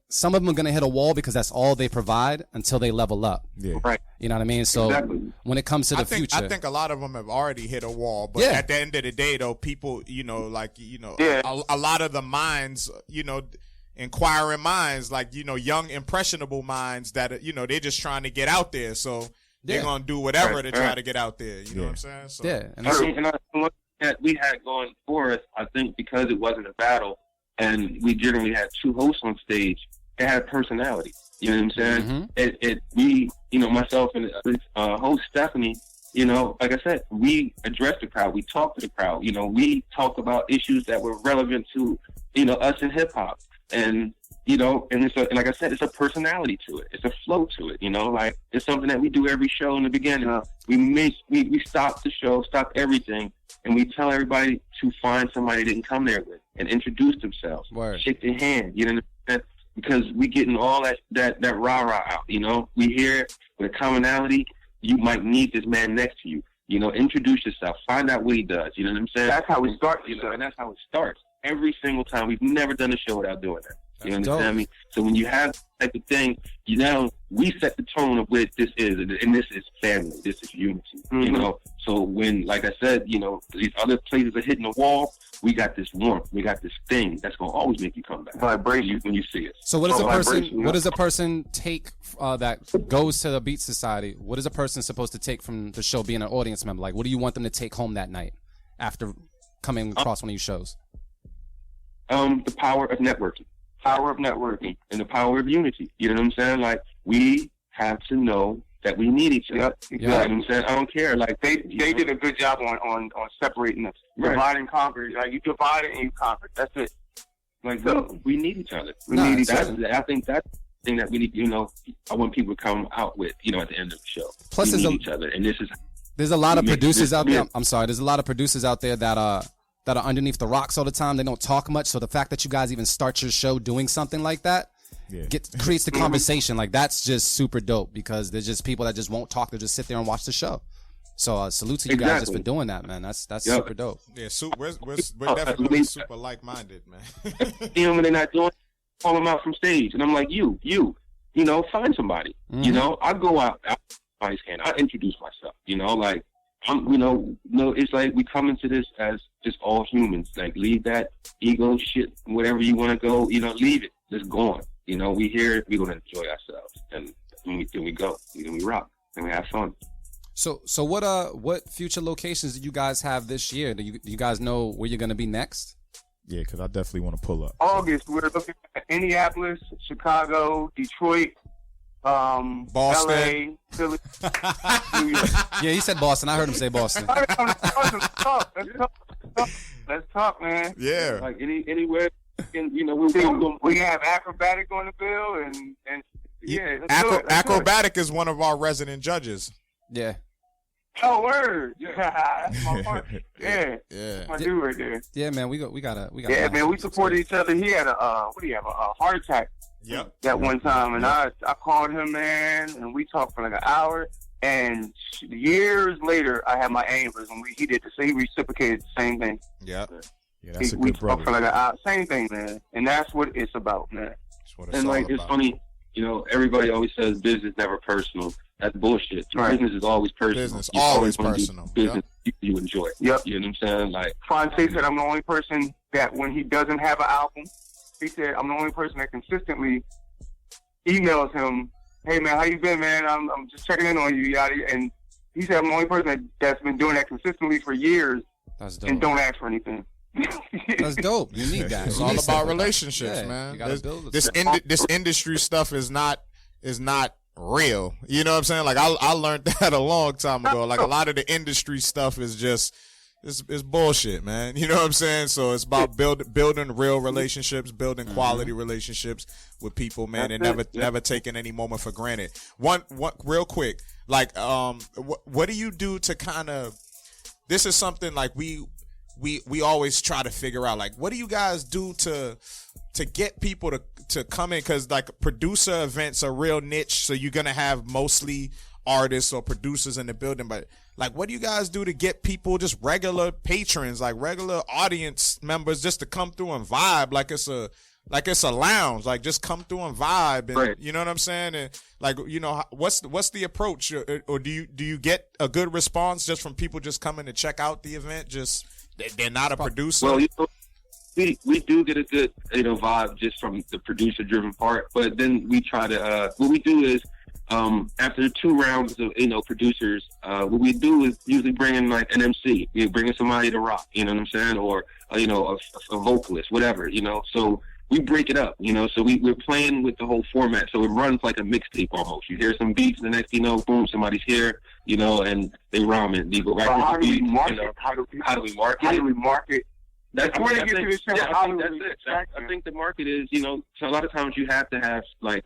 some of them are going to hit a wall because that's all they provide until they level up. Yeah. Right. You know what I mean? So when it comes to the future, I think a lot of them have already hit a wall. But at the end of the day, though, people, you know, like, you know, a lot of the minds, you know, inquiring minds, like, you know, young, impressionable minds that, you know, they're just trying to get out there. So they're going to do whatever to try to get out there. You know what I'm saying? So, and that we had going for us, I think, because it wasn't a battle, and we generally had two hosts on stage, it had personality. You know what I'm saying? We, you know, myself and host Stephanie, you know, like I said, we address the crowd, we talk to the crowd, you know, we talk about issues that were relevant to, you know, us in hip hop, and you know, and like I said, it's a personality to it, it's a flow to it, you know, like it's something that we do every show in the beginning. We stop the show, stop everything, and we tell everybody to find somebody they didn't come there with and introduce themselves. Shake their hand, you know, because we getting all that rah-rah out, you know. We hear with a commonality, you might need this man next to you. You know, introduce yourself, find out what he does, you know what I'm saying? That's how we start, you know, and that's how it starts. Every single time. We've never done a show without doing that. You understand me? So when you have that type of thing, you know, we set the tone of what this is, and this is family, this is unity, you know. So when, like I said, you know, these other places are hitting the wall, we got this warmth, we got this thing that's gonna always make you come back. Vibration when you see it. So what does a person take that goes to the Beat Society? What is a person supposed to take from the show, being an audience member? Like, what do you want them to take home that night after coming across one of your shows? The power of networking. Power of networking and the power of unity. You know what I'm saying? Like, we have to know that we need each other. Yep, exactly. You know what I'm saying? I don't care. Like, they did a good job on separating us. Divide and conquer. Like, you divide it and you conquer. That's it. Like, we need each other. We need each other. I think that's the thing that we need, you know, I want people to come out with, you know, at the end of the show. Plus, we need each other. And there's a lot of producers out there. I'm sorry. There's a lot of producers out there that are underneath the rocks all the time. They don't talk much. So the fact that you guys even start your show doing something like that creates the conversation. Like, that's just super dope, because there's just people that just won't talk. They'll just sit there and watch the show. So salute to you guys just for doing that, man. That's super dope. Yeah, we're definitely super like-minded, man. You know, when they're not doing, call them out from stage. And I'm like, you know, find somebody. You know, I go out somebody's hand. I introduce myself, you know, like, you know, it's like we come into this as just all humans. Like, leave that ego shit, whatever you want to go, you know, leave it. Just go on. You know, we here, we're going to enjoy ourselves. And then we go, and we rock, and we have fun. So what future locations do you guys have this year? Do you guys know where you're gonna be next? Yeah, because I definitely want to pull up. August, we're looking at Indianapolis, Chicago, Detroit, Boston. LA, Philly, New York. Yeah, he said Boston. I heard him say Boston. Let's talk, man. Yeah. Like anywhere, We have acrobatic on the bill, and yeah. Let's do it. Let's do it. Acrobatic is one of our resident judges. Yeah. Oh, word. That's my part. Yeah. Yeah. That's my dude right there. Yeah, man. We gotta. Yeah, man. We supported each other. He had a heart attack. Yep. That one time, and I called him, man, and we talked for like an hour. And years later, I had my aneurysm. He did the same. He reciprocated the same thing. Yep. Yeah, that's a we good talked brother. for like an hour. Same thing, man. And that's what it's about, man. That's what it's and all like about. it's funny, everybody always says business never personal. That's bullshit. Right. Business is always personal. Business You always wanna do personal. Business you enjoy. Yep. You know what I'm saying? Like Fonte said I'm the only person that when he doesn't have an album, he said I'm the only person that consistently emails him, "Hey man, how you been, man? I'm just checking in on you, yada." And he said I'm the only person that's been doing that consistently for years That's and dope. don't ask for anything. That's dope. You need that. It's You all need about stuff like that. relationships, Yeah, man. You gotta build it. This industry stuff is not real. You know what I'm saying? Like I learned that a long time ago. Like a lot of the industry stuff is just it's bullshit, man. You know what I'm saying? So it's about building real relationships, building quality relationships with people, man, and never taking any moment for granted. One real quick, like what do you do to kind of, this is something like we always try to figure out, like what do you guys do to get people to come in, because like producer events are real niche, so you're gonna have mostly artists or producers in the building, but like what do you guys do to get people, just regular patrons, like regular audience members, just to come through and vibe like it's a lounge, like just come through and vibe, and Right. you know what I'm saying? And like, what's the approach, or do you get a good response just from people just coming to check out the event, just they're not a producer? Well, we do get a good vibe just from the producer driven part, but then we try to what we do is after 2 rounds of producers, what we do is usually bring in like an MC, we bring in somebody to rock, you know what I'm saying, or a vocalist, whatever, so we break it up, so we're playing with the whole format, so it runs like a mixtape almost. You hear some beats, and the next boom, somebody's here, and they rhyme it. You go right How to do the we beat. market? How do we market? That's I what wanna I get to think. this show. Yeah, How I think do that's we it. attract I think the market is, so a lot of times you have to have like,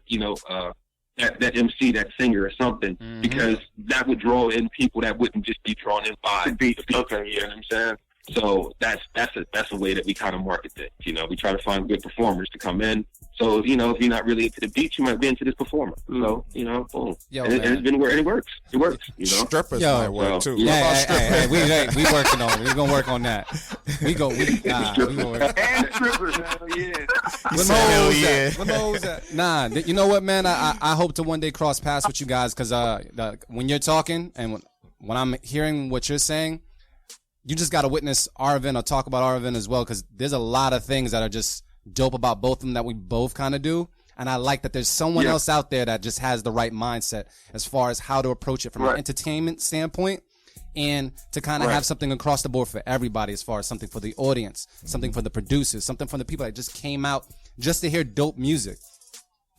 that MC, that singer or something, because that would draw in people that wouldn't just be drawn in by the beat. Okay, you know what I'm saying? So that's a way that we kind of market it. We try to find good performers to come in. So if you're not really into the beat, you might be into this performer. So boom. Yo, and man. it's been where it works. It works. Strippers Yo. might work too. Yeah, hey, we working on it. We gonna work on that. We gonna work. And strippers, hell yeah. What was that? Nah, you know what, man? I hope to one day cross paths with you guys, because when you're talking and when I'm hearing what you're saying, you just got to witness our event or talk about our event as well, because there's a lot of things that are just dope about both of them that we both kind of do. And I like that there's someone else out there that just has the right mindset as far as how to approach it from an entertainment standpoint, and to kind of have something across the board for everybody, as far as something for the audience, something for the producers, something for the people that just came out just to hear dope music.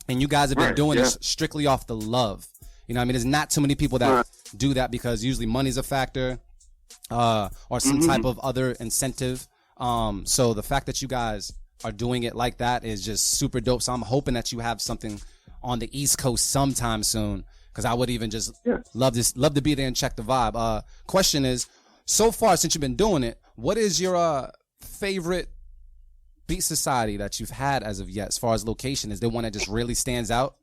And you guys have been doing this strictly off the love. There's not too many people that do that, because usually money's a factor, or some type of other incentive. So the fact that you guys are doing it like that is just super dope. So I'm hoping that you have something on the East Coast sometime soon, because I would even just love to be there and check the vibe. Question is, so far since you've been doing it, what is your favorite Beat Society that you've had as of yet, as far as location? Is there one that just really stands out?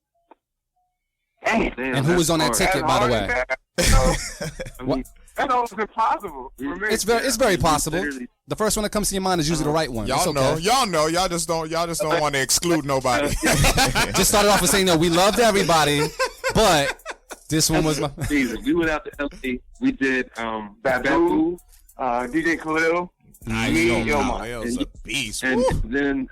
Damn, And who was on that ticket, by the way? That's almost impossible for me. It's very possible. The first one that comes to your mind is usually the right one. It's okay. Y'all know. Y'all just don't want to exclude nobody. Just started off with saying, no, we loved everybody, but this one was my. We went out to LA. We did Babu, DJ Khalil. Nice. Me, Yo, man. Khalil's a beast. And then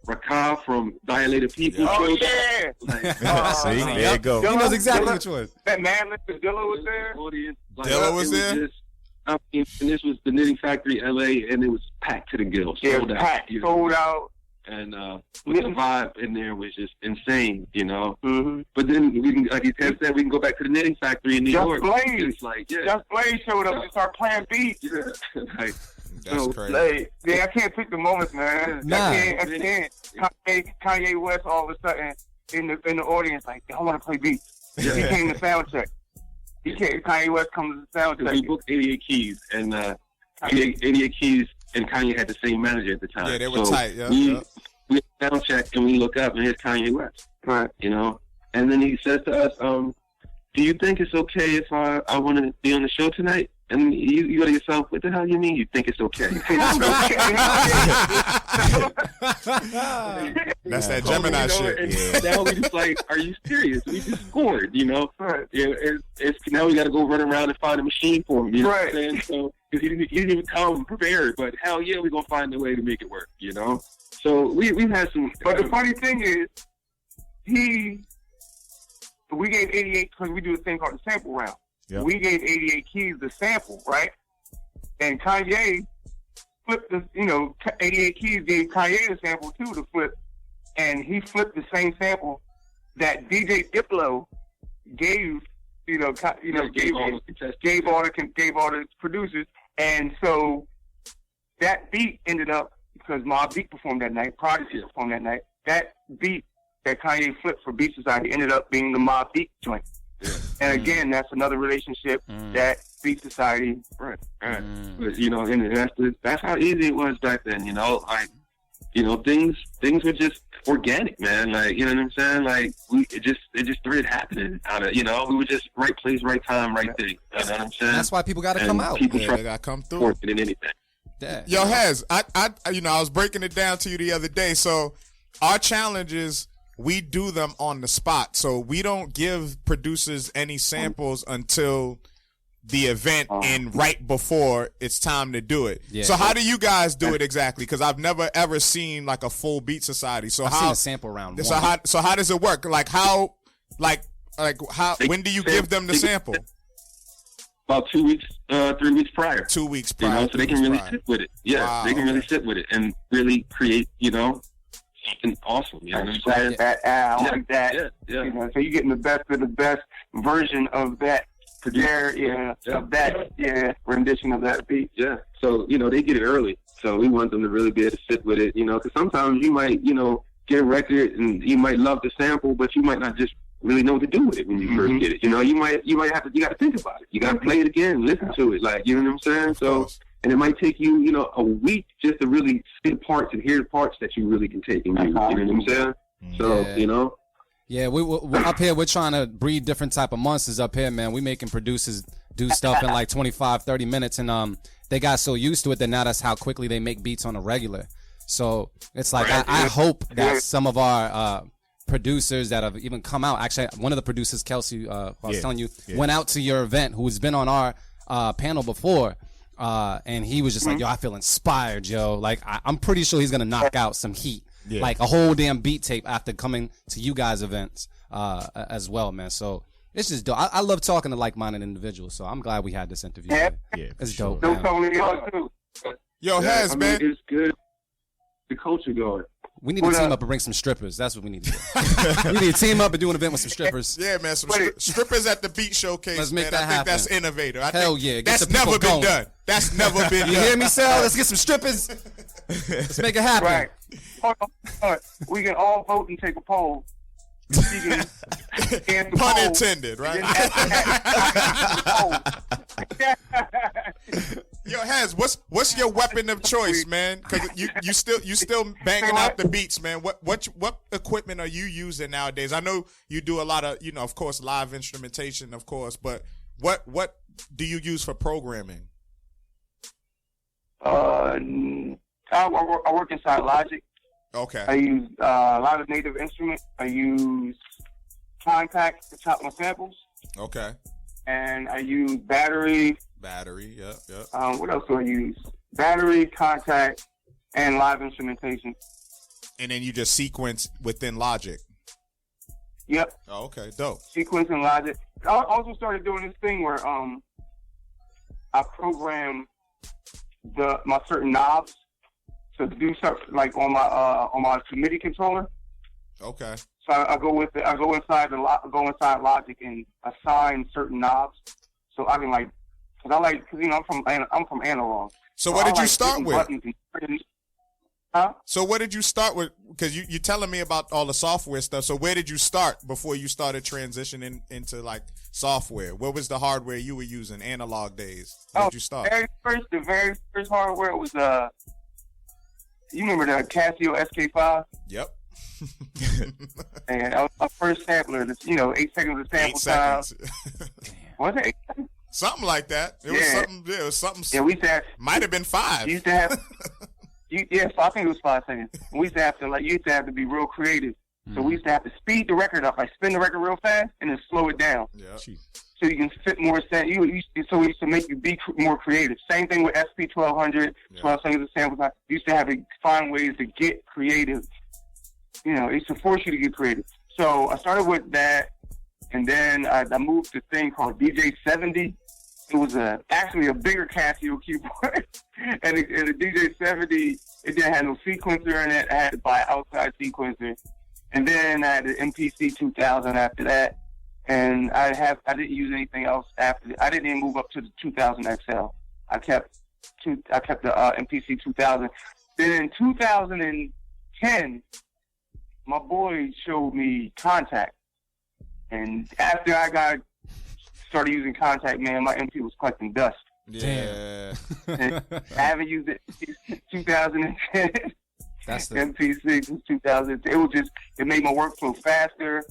Rakah from Dilated People. Oh, showed up. yeah. Like, See, there you go. He knows exactly which one. That man, Mr. Dilla was there. Audience, like, Dilla was it there? Just, I mean, and this was the Knitting Factory, LA, and it was packed to the gills. Yeah, sold out, packed, you know. sold out. And with the vibe in there was just insane, you know. Mm-hmm. But then we can, like you said, we can go back to the Knitting Factory in New Just York. Blaze. It's like, yeah, Just Blaze showed up and started playing beats. yeah. Like, That's so, crazy. Like, yeah, I can't pick the moments, man. Nah. I can't. Kanye West all of a sudden in the audience, like, I want to play beats. Yeah. He came to sound check. Kanye West comes to sound check. we booked 88 Keys, and 88 Keys and Kanye had the same manager at the time. Yeah, they were so tight. Yeah, we sound check and we look up and here's Kanye West. Right. You know, and then he says to us, "Do you think it's okay if I want to be on the show tonight?" And you go to yourself, "What the hell you mean? You think it's okay?" That's that Gemini shit. And now we just like, are you serious? We just scored, you know. Right. Yeah, it's now we got to go run around and find a machine for him. You know Right. what I'm saying? So because he didn't even come prepared, but hell yeah, we're gonna find a way to make it work. You know. So we've had some. But the funny thing is, we gave 88 because we do a thing called the sample round. Yep. We gave 88 Keys the sample, right? And Kanye flipped the, 88 Keys gave Kanye the sample too to flip, and he flipped the same sample that DJ Diplo gave, gave all the producers, and so that beat ended up because Mobb Deep performed that night, Prodigy performed that night. That beat that Kanye flipped for Beat Society ended up being the Mobb Deep joint. Yeah. And again, that's another relationship that Beat Society. Right. But, and that's how easy it was back then. Things were just organic, man. Like, you know what I'm saying? Like, it just started happening out of, we were just right place, right time, right thing. You know what I'm saying? That's why people got to come out. People Yeah, try they gotta come to through. work it in anything. Yeah. Yo, Hez, I was breaking it down to you the other day. So our challenges, we do them on the spot. So we don't give producers any samples until the event and right before it's time to do it. Yeah. So how do you guys do it exactly? Because I've never ever seen like a full Beat Society. So I've seen a sample round. So how does it work? Like how when do you give them the sample? About 2 weeks, 3 weeks prior. 2 weeks prior. So they can really sit with it. Yeah, Wow, they can really sit with it and really create, something awesome. You know what I'm saying? I like that. Yeah. So you're getting the best of the best version of that rendition of that beat. Yeah. So, they get it early. So we want them to really be able to sit with it, because sometimes you might, get a record and you might love the sample, but you might not just really know what to do with it when you first get it. You got to think about it. You got to play it again, listen to it. Like, you know what I'm saying? So, and it might take you, a week just to really see the parts and hear the parts that you really can take and use. You know what I'm saying? So, Yeah, we're up here, we're trying to breed different type of monsters up here, man. We making producers do stuff in like 25, 30 minutes, and they got so used to it that now that's how quickly they make beats on a regular. So it's like, I hope that some of our producers that have even come out, actually one of the producers, Kelsey, who I was telling you, went out to your event, who's been on our panel before, and he was just like, yo, I feel inspired, yo. Like, I'm pretty sure he's going to knock out some heat. Yeah. Like a whole damn beat tape after coming to you guys' events as well, man. So it's just dope. I love talking to like-minded individuals, so I'm glad we had this interview. Yeah, it's dope. No, Tony, too. Yo, Hez, man. It's good. The culture going. We need to team up and bring some strippers. That's what we need to do. We need to team up and do an event with some strippers. Yeah, man. Some strippers at the beat showcase. Let's make man. that I happen. think that's innovative. Hell yeah. That's never been done. That's never been done. You hear me, Sal? Let's get some strippers. Let's make it happen. Right. Hold on. We can all vote and take a poll. Pun intended, right? Yo, Hez, what's your weapon of choice, man? Because you still banging out the beats, man. What equipment are you using nowadays? I know you do a lot of, of course, live instrumentation, of course, but what do you use for programming? I work inside Logic. Okay. I use a lot of Native Instruments. I use Contact to chop my samples. Okay. And I use Battery. Yep. What else do I use? Battery, Contact, and live instrumentation. And then you just sequence within Logic. Yep. Oh, okay, dope. Sequence and Logic. I also started doing this thing where I program my certain knobs to do something like on my MIDI controller. Okay. So I go inside Logic and assign certain knobs, so I can because I'm from analog. So what did you start with? Huh? So what did you start with? Because you're telling me about all the software stuff. So where did you start before you started transitioning into like software? What was the hardware you were using analog days? Where did you start? The very first hardware was you remember the Casio SK5? Yep. And that was my first sampler. 8 seconds of sample 8 time. seconds. Was it 8 seconds? Something like that. It was something. Yeah, it was something. Yeah, we used to have. Might have been 5. You used to have. So I think it was 5 seconds. We used to have to you used to have to be real creative. So we used to have to speed the record up, like spin the record real fast and then slow it down. Yeah. So you can fit more sound. So we used to make you be more creative. Same thing with SP 1200, 12 seconds of sample time. You used to have to find ways to get creative. It used to force you to get creative. So I started with that, and then I moved to a thing called DJ 70. It was actually a bigger Casio keyboard, and the DJ 70, it didn't have no sequencer in it. I had to buy an outside sequencer, and then I had the MPC 2000 after that, and I didn't use anything else after. I didn't even move up to the 2000 XL. I kept the MPC 2000. Then in 2010, my boy showed me Contact, and after I started using Contact, man, my MP was collecting dust. Yeah. I haven't used it since 2010. That's the MPC since 2010. It made my workflow faster.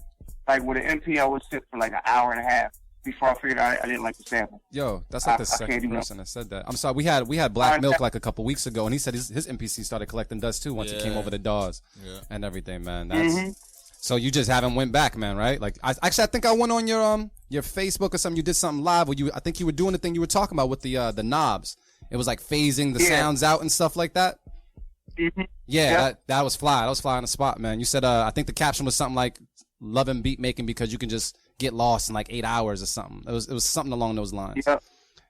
Like with an MP, I would sit for like an hour and a half before I figured out I didn't like the sample. Yo, that's like the second person that said that. I'm sorry, we had Black Milk like a couple weeks ago, and he said his MPC started collecting dust too once he came over to DAWs and everything, man. That's so you just haven't went back, man, right? Like I think I went on your Facebook or something. You did something live where I think you were doing the thing you were talking about with the knobs. It was like phasing the sounds out and stuff like that. Mm-hmm. Yeah, that was fly. That was fly on the spot, man. You said I think the caption was something like loving beat making because you can just get lost in like 8 hours or something. It was something along those lines. Yep.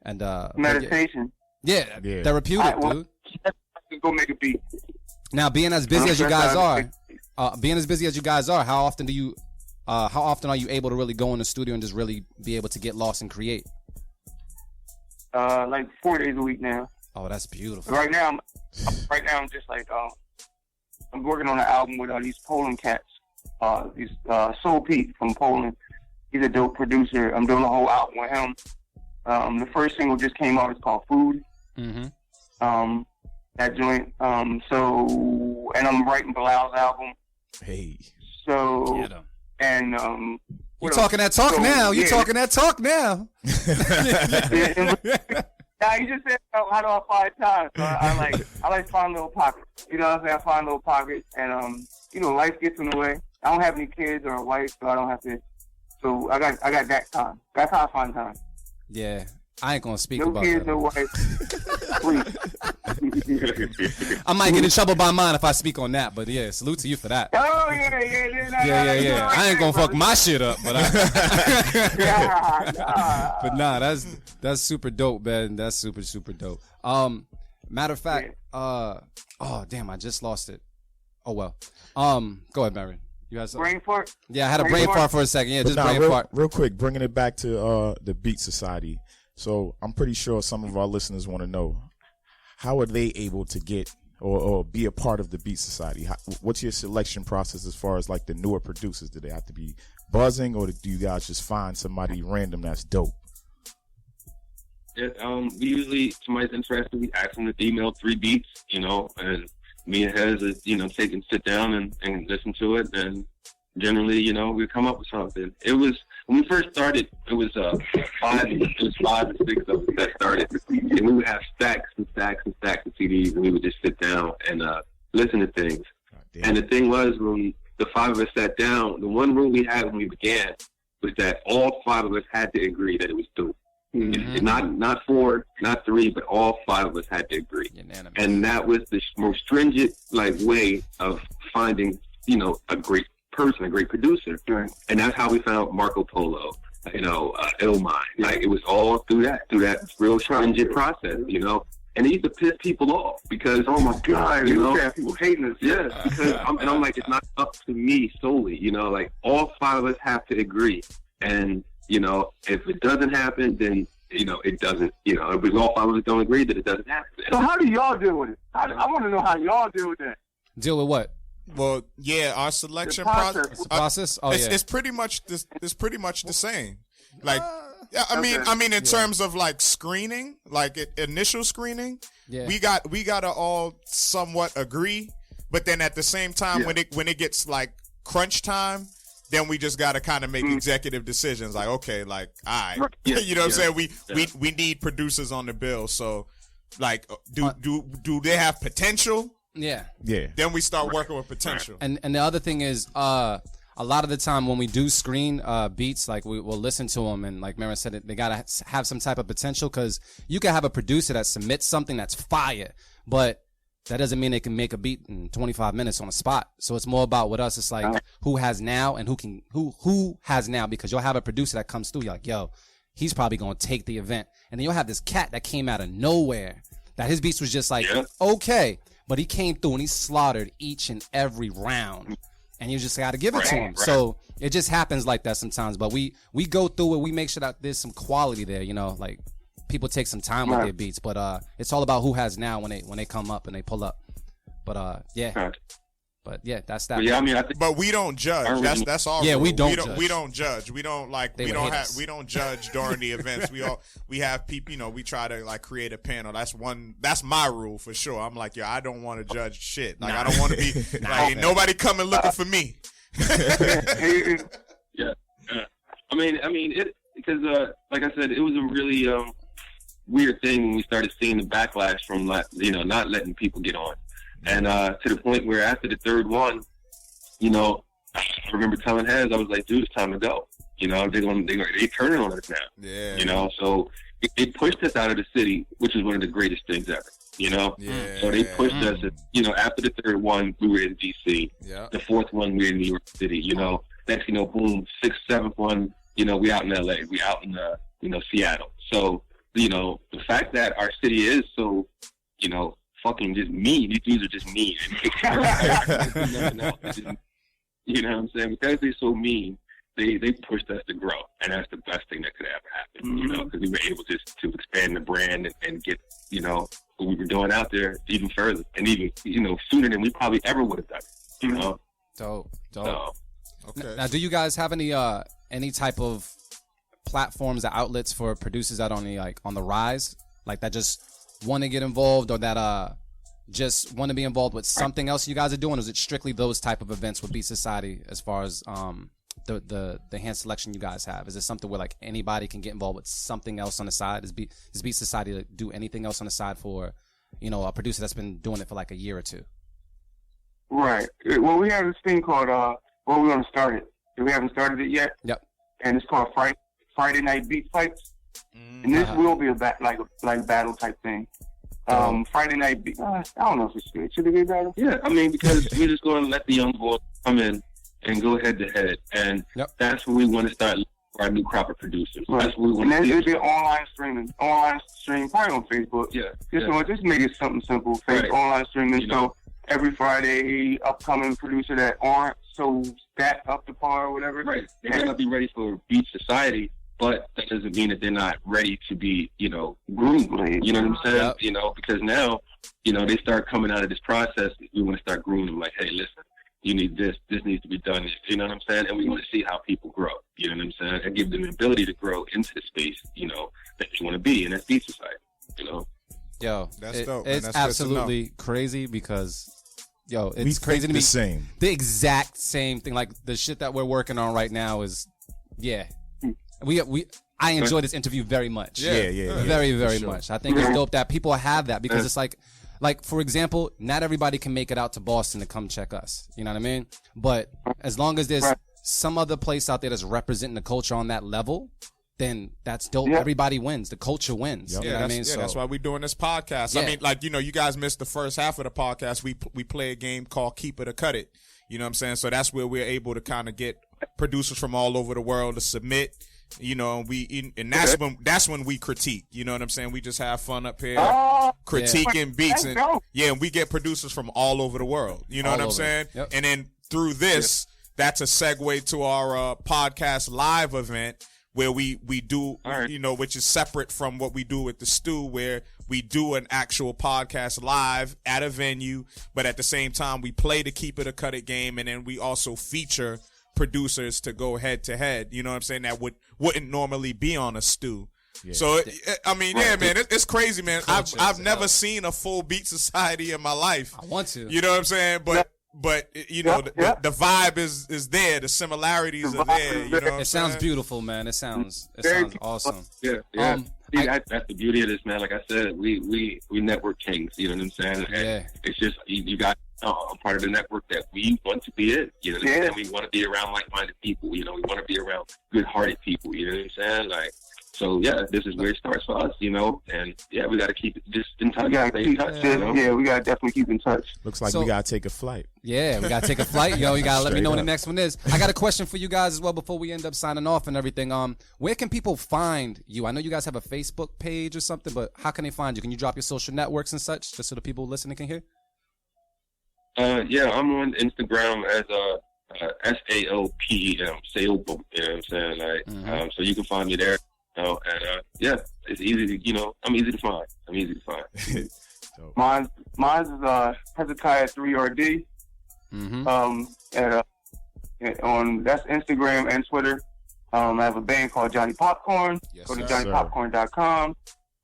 And meditation. Yeah, therapeutic, dude. Go make a beat. Now, being as busy as you guys are, how often are you able to really go in the studio and just really be able to get lost and create? Like 4 days a week now. Oh, that's beautiful. Right now, I'm just like I'm working on an album with these Poland cats. These Soul Pete from Poland. He's a dope producer. I'm doing a whole album with him. The first single just came out. It's called Food. Mm-hmm. That joint. And I'm writing Bilal's album. Hey. So, and you talking that talk now? You talking that talk now? Yeah, you just said how do I find time? So I like find little pockets. You know what I'm saying? I find little pockets, and life gets in the way. I don't have any kids or a wife, so I don't have to. So I got that time. That's how I find time. Yeah, I ain't gonna speak no about kids, that. No kids, no wife. I might get in trouble by mine if I speak on that, but yeah, salute to you for that. Oh Yeah. I ain't gonna fuck my shit up, but but nah, that's super dope, man. That's super dope. Matter of fact, oh damn, I just lost it. Oh well. Go ahead, Marion. You had something? Brain fart? Yeah, I had a brain fart for a second. Yeah, just brain fart. Real quick, bringing it back to the Beat Society. So I'm pretty sure some of our listeners want to know, how are they able to get or be a part of the Beat Society? What's your selection process as far as like the newer producers? Do they have to be buzzing, or do you guys just find somebody random that's dope? Yeah, we usually, somebody's interested, we ask them to email 3 beats, and me and Hez, take and sit down and listen to it, and generally, we come up with something. It was, when we first started, it was 5 or 6 of us that started, and we would have stacks and stacks and stacks of CDs, and we would just sit down and listen to things. And the thing was, when the 5 of us sat down, the one rule we had when we began was that all 5 of us had to agree that it was dope. Mm-hmm. Not 4, not 3, but all 5 of us had to agree. Unanimous. And that was the most stringent way of finding, a great person, a great producer. Right. And that's how we found Marco Polo, Illmind. Like, it was all through that real stringent process, And it used to piss people off because, Oh my God, people hating us. yes, because I'm like, it's not up to me solely, like all 5 of us have to agree. And, if it doesn't happen, then, it doesn't, if we all 5 of us don't agree, then it doesn't happen. So how do y'all deal with it? I want to know how y'all deal with that. Deal with what? Well, yeah, our selection The process. Process? Oh, it's, yeah. it's pretty much this. It's pretty much the same. Like, yeah, I Okay. mean, in terms of like screening, like initial screening, Yeah. we gotta all somewhat agree. But then at the same time, Yeah. when it gets like crunch time, then we just gotta kind of make executive decisions. Like, okay, like, all right, Yeah, you know what I'm yeah, saying? We need producers on the bill. So, like, do they have potential? Yeah. Yeah. Then we start working with potential. And the other thing is, a lot of the time when we do screen beats, like we'll listen to them, and like Mara said, they gotta have some type of potential, because you can have a producer that submits something that's fire, but that doesn't mean they can make a beat in 25 minutes on a spot. So it's more about with us. It's like who has now and who has now, because you'll have a producer that comes through. You're like, yo, he's probably gonna take the event, and then you'll have this cat that came out of nowhere that his beats was just like okay. But he came through and he slaughtered each and every round, and you just got to give it to him. Right. So it just happens like that sometimes. But we go through it. We make sure that there's some quality there. Like people take some time with their beats. But it's all about who has now when they come up and they pull up. But yeah. Right. But yeah, that's that. But yeah, I mean, I think But we don't judge. That's all. Yeah, we don't We judge. don't judge. We don't like. They We would don't hate have. us. We don't judge during the events. We have people. We try to like create a panel. That's my rule for sure. I'm like, I don't want to judge shit. Like, I don't want to be like, ain't nobody coming looking for me. yeah. I mean, it because like I said, it was a really weird thing when we started seeing the backlash from not letting people get on, and to the point where after the third one, I remember telling Hez, I was like, dude, it's time to go. They turning on us now. Yeah. So it pushed us out of the city, which is one of the greatest things ever. Yeah. So they pushed us. After the third one, we were in DC. Yeah. The fourth one, we were in New York City. Next, boom, sixth, seventh one, we out in LA. We out in Seattle. So the fact that our city is so fucking just mean. These dudes are just mean. You know what I'm saying? Because they're so mean, they pushed us to grow, and that's the best thing that could ever happen. Because we were able to expand the brand and get what we were doing out there even further, and even sooner than we probably ever would have done. Dope. So, Okay. Now, do you guys have any type of platforms or outlets for producers that on the rise, like that just want to get involved, or that just want to be involved with something else you guys are doing? Or is it strictly those type of events with Beat Society as far as the hand selection you guys have? Is it something where like anybody can get involved with something else on the side? Does Beat Society like, do anything else on the side for a producer that's been doing it for like a year or two? Right. Well, we have this thing called we're going to start it. We haven't started it yet. Yep. And it's called Friday Night Beat Fights. And this will be a battle type thing. Friday Night Beat. I don't know if it's good. Should it be a battle? yeah, I mean, because we're just going to let the young boys come in and go head to head, and that's where we want to start our new crop of producers. Right. That's what we want And then to it'll do. be online stream, probably on Facebook. Yeah. Just make it something simple. Right. Online streaming. So every Friday, upcoming producer that aren't so that up to par or whatever. Right. They may not be ready for Beat Society, but that doesn't mean that they're not ready to be, groomed. You know what I'm saying? Yep. Because now, they start coming out of this process. We want to start grooming them like, hey, listen, you need this. This needs to be done. You know what I'm saying? And we want to see how people grow. You know what I'm saying? And give them the ability to grow into the space, that you want to be. And that's Beat Society, Yo, That's dope, man. It's That's good to absolutely crazy because, it's crazy to the me. same. The exact same thing. Like the shit that we're working on right now is, I enjoy this interview very much. Yeah. Very, very sure. much. I think it's dope that people have that because it's like for example, not everybody can make it out to Boston to come check us. You know what I mean? But as long as there's some other place out there that's representing the culture on that level, then that's dope. Yeah. Everybody wins. The culture wins. Yep. You know what I mean? That's why we're doing this podcast. Yeah. I mean, like, you guys missed the first half of the podcast. We play a game called Keep It or Cut It. You know what I'm saying? So that's where we're able to kind of get producers from all over the world to submit. And that's when we critique. You know what I'm saying? We just have fun up here critiquing beats, and we get producers from all over the world. You know what I'm saying? Yep. And then through this, that's a segue to our podcast live event where we do, which is separate from what we do at the Stew, where we do an actual podcast live at a venue, but at the same time we play the Keep It or Cut It game, and then we also feature producers to go head to head. You know what I'm saying? That wouldn't normally be on a Stew. Yeah. So man, it's crazy, man. I've never seen a full Beat Society in my life. I want to. You know what I'm saying? But the vibe is there. The similarities are there. You know what I'm it sounds beautiful, man. It sounds awesome. Yeah. See, that's the beauty of this, man. Like I said, we network kings. You know what I'm saying? And it's just you got a part of the network that we want to be in. You know what I'm saying? We want to be around like-minded people. You know, we want to be around good-hearted people. You know what I'm saying? Like, so this is where it starts for us. You know, and we got to keep it just in touch. We got to keep touch. Yeah, we got to definitely keep in touch. Looks like we got to take a flight. Yeah, we got to take a flight. Yo, you got to let me know when the next one is. I got a question for you guys as well before we end up signing off and everything. Where can people find you? I know you guys have a Facebook page or something, but how can they find you? Can you drop your social networks and such just so the people listening can hear? I'm on Instagram as SAOPEM, Saopem. You know what I'm saying? Like, so you can find me there. And it's easy to, I'm easy to find. Mine's is Hezekiah 3RD. On that's Instagram and Twitter. I have a band called Johnny Popcorn. Go to johnnypopcorn.com.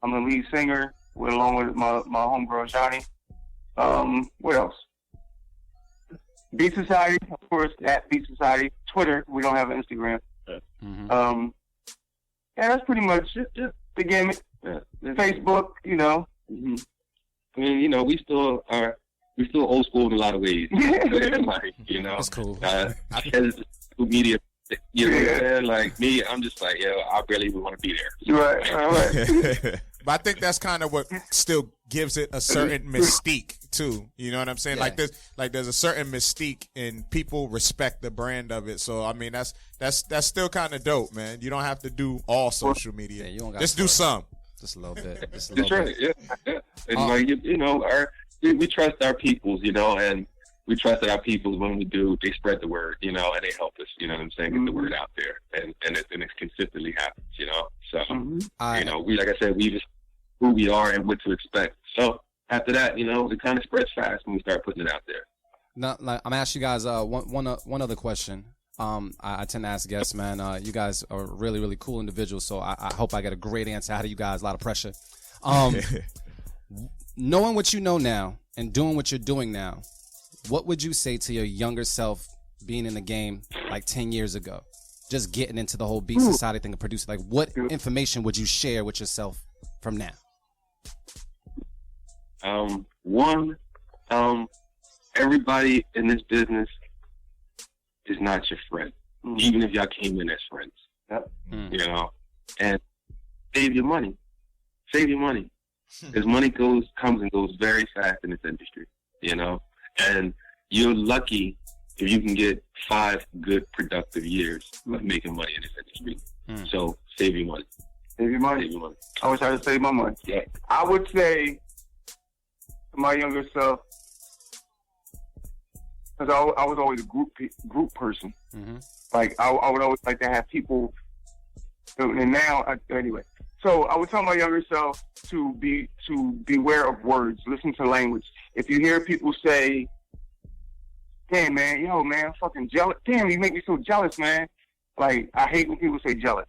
I'm the lead singer along with my homegirl Johnny. What else? Beat Society, of course, at Beat Society. Twitter, we don't have an Instagram. That's pretty much it. Just the game. Facebook, I mean, we still old school in a lot of ways. Like, that's cool. Media, you know what I'm saying? Like me, I'm just like, I barely even want to be there. Right. But I think that's kind of what still gives it a certain mystique too. You know what I'm saying? Yeah. There's a certain mystique, and people respect the brand of it. So I mean, that's still kind of dope, man. You don't have to do all social media. You don't got just do some. Just a little bit. That's right. Yeah. And we trust our peoples, and we trust that our peoples, when we do, they spread the word, and they help us. You know what I'm saying? Get the word out there, and it consistently happens. So we, like I said, we just who we are and what to expect. So after that, it kind of spreads fast when we start putting it out there. Now, I'm gonna ask you guys one other question. I tend to ask guests, man. You guys are really, really cool individuals, so I hope I get a great answer out of you guys. A lot of pressure. Knowing what you know now and doing what you're doing now, what would you say to your younger self being in the game like 10 years ago? Just getting into the whole Beat Society thing and producing. Like, what information would you share with yourself from now? Everybody in this business is not your friend, even if y'all came in as friends. Yep. And save your money. Because money comes and goes very fast in this industry, and you're lucky if you can get 5 good productive years of making money in this industry. So save your money. Save your money. I always try to save my money. Yeah. I would say to my younger self, because I was always a group person. Like I would always like to have people. And now, anyway. So I would tell my younger self to beware of words, listen to language. If you hear people say, "Damn man, I'm fucking jealous. Damn, you make me so jealous, man." Like I hate when people say jealous.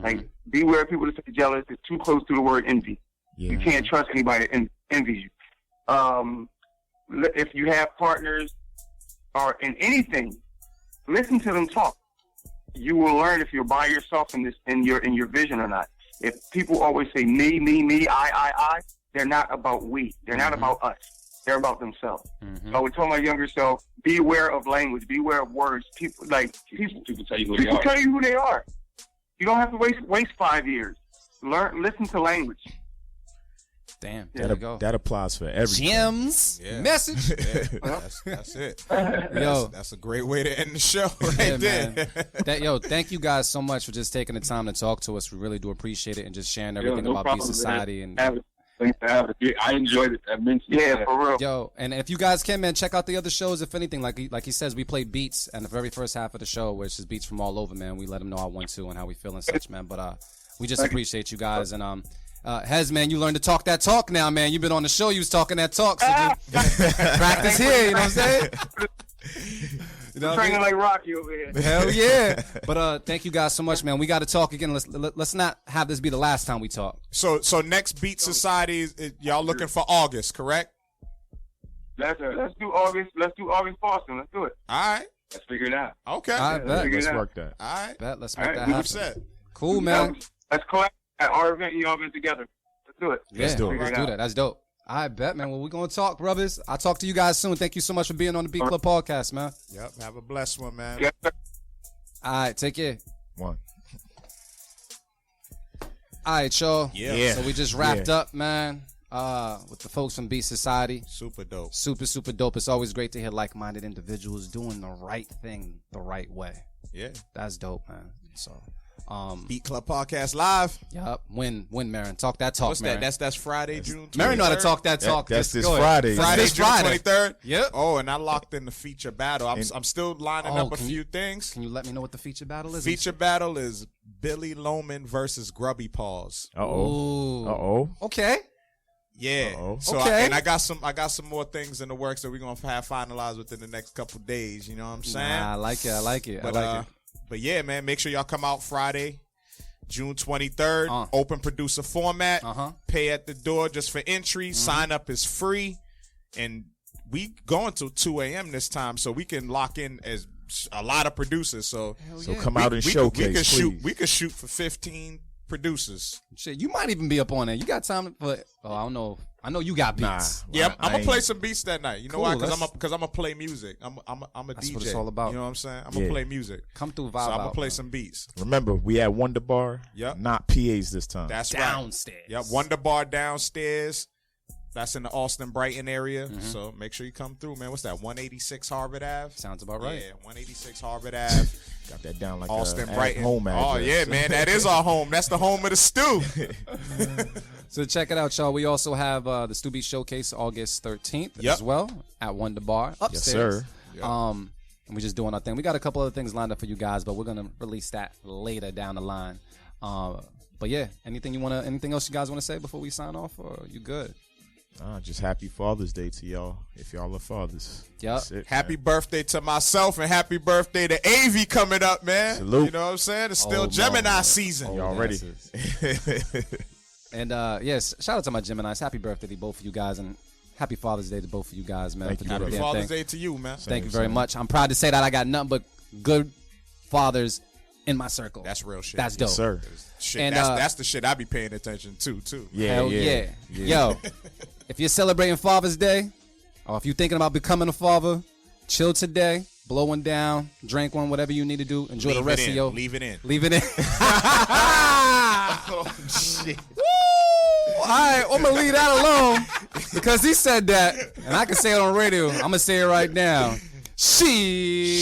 Like beware of people that say jealous. It's too close to the word envy. Yeah. You can't trust anybody that envies you. If you have partners or in anything, listen to them talk. You will learn if you're by yourself in your vision or not. If people always say me, I, they're not about we. They're not about us. They're about themselves. I would tell my younger self, beware of language, beware of words. People tell you who they are. You don't have to waste 5 years. Listen to language. Damn, there you go. That applies for everything. Gems, message. Yeah, that's it. Yo, That's a great way to end the show right there. Man. Thank you guys so much for just taking the time to talk to us. We really do appreciate it and just sharing everything no about problem, Beat Society. man. And Thanks for having it. I enjoyed it. Yeah, for real. yo, and if you guys can, man, check out the other shows. If anything, like he says, we play beats, and the very first half of the show, which is beats from all over, man. We let them know our 1-2 and how we feel and such, man. But we just appreciate you guys. And Hez, man, you learned to talk that talk now, man. You've been on the show, you was talking that talk, so just practice here. You know what I'm saying? You know what I mean? Training like Rocky over here. Hell yeah! But thank you guys so much, man. We got to talk again. Let's not have this be the last time we talk. So next Beat Society, y'all looking for August, correct? Let's do August. Let's do August Boston. Let's do it. All right. Let's figure it out. Okay. I bet. Let's work that. All right. Bet. Let's make All right, that we've happen. Set. Cool, man. Let's collect at our event. Y'all event together. Let's do it. Yeah, do it. let's do that. That's dope. I bet, man. Well, we're gonna talk, brothers. I'll talk to you guys soon. Thank you so much for being on the Beat Club podcast, man. Yep. Have a blessed one, man. Yes, sir. All right, take care. One. All right, y'all. Yeah. So we just wrapped up, man. With the folks from Beat Society. Super dope. Super dope. It's always great to hear like-minded individuals doing the right thing the right way. Yeah. That's dope, man. So, Beat Club Podcast Live. yup. Win, Marin. Talk that talk, What's Marin. that? That's Friday, June 23rd. Marin know how to talk that talk. That's this Go ahead. Friday. Friday, This June Friday. 23rd. Yep. Oh, and I locked in the feature battle. I'm still lining Oh, up a can few you- things. Can you let me know what the feature battle is? Feature battle is Billy Loman versus Grubby Paws. Ooh. Okay. Yeah. Uh-oh. So Okay. I got some more things in the works that we're gonna have finalized within the next couple days. You know what I'm saying? Nah, I like it. But but yeah, man, make sure y'all come out Friday, June 23rd. Open producer format. Pay at the door just for entry. Sign up is free, and we going till 2 a.m. this time, so we can lock in as a lot of producers. So come out and showcase. We could shoot for 15 producers. Shit, you might even be up on that. You got time for? Oh, I don't know. I know you got beats. Yeah, I'm gonna I play ain't- some beats that night. You know Cool, why? let's- Because I'm gonna play music. I'm a That's DJ. what it's all about. You know what I'm saying? I'm gonna play music. Come through, vibe So I'm out, gonna play man. some beats. Remember, we at Wonder Bar. Yep. Not PAs this time. That's Downstairs. right. Yep. Wonder Bar downstairs. That's in the Austin Brighton area. So make sure you come through, man. What's that? 186 Harvard Ave. Sounds about right. Yeah, 186 Harvard Ave. Got that down like Austin a Brighton. home address. Oh yeah, man. That is our home. That's the home of the stew. So check it out, y'all. We also have the Stu Beat Showcase August 13th Yep. as well at Wonder Bar upstairs. sir. And we're just doing our thing. We got a couple other things lined up for you guys, but we're gonna release that later down the line. But yeah, anything else you guys want to say before we sign off, or you good? Just happy Father's Day to y'all, if y'all are fathers. Yep. That's it, Happy man. birthday to myself and happy birthday to Avi coming up, man. Salute. You know what I'm saying? It's still Oh, Gemini no. season. Y'all ready? Asses. And yes, shout out to my Geminis. Happy birthday to both of you guys, and happy Father's Day to both of you guys, man. Thank for you, doing brother. the Happy damn Father's thing. Day to you, man. Thank you very much. I'm proud to say that I got nothing but good fathers in my circle. That's real shit. That's dope. Yes, sir. Shit, And, that's the shit I be paying attention to, too. Yeah, Hell yeah. Yo, if you're celebrating Father's Day, or if you're thinking about becoming a father, chill today, blow one down, drink one, whatever you need to do. Enjoy the rest of your. Leave it in. Leave it in. Oh, shit. All right, I'm gonna leave that alone because he said that, and I can say it on radio. I'm gonna say it right now. She.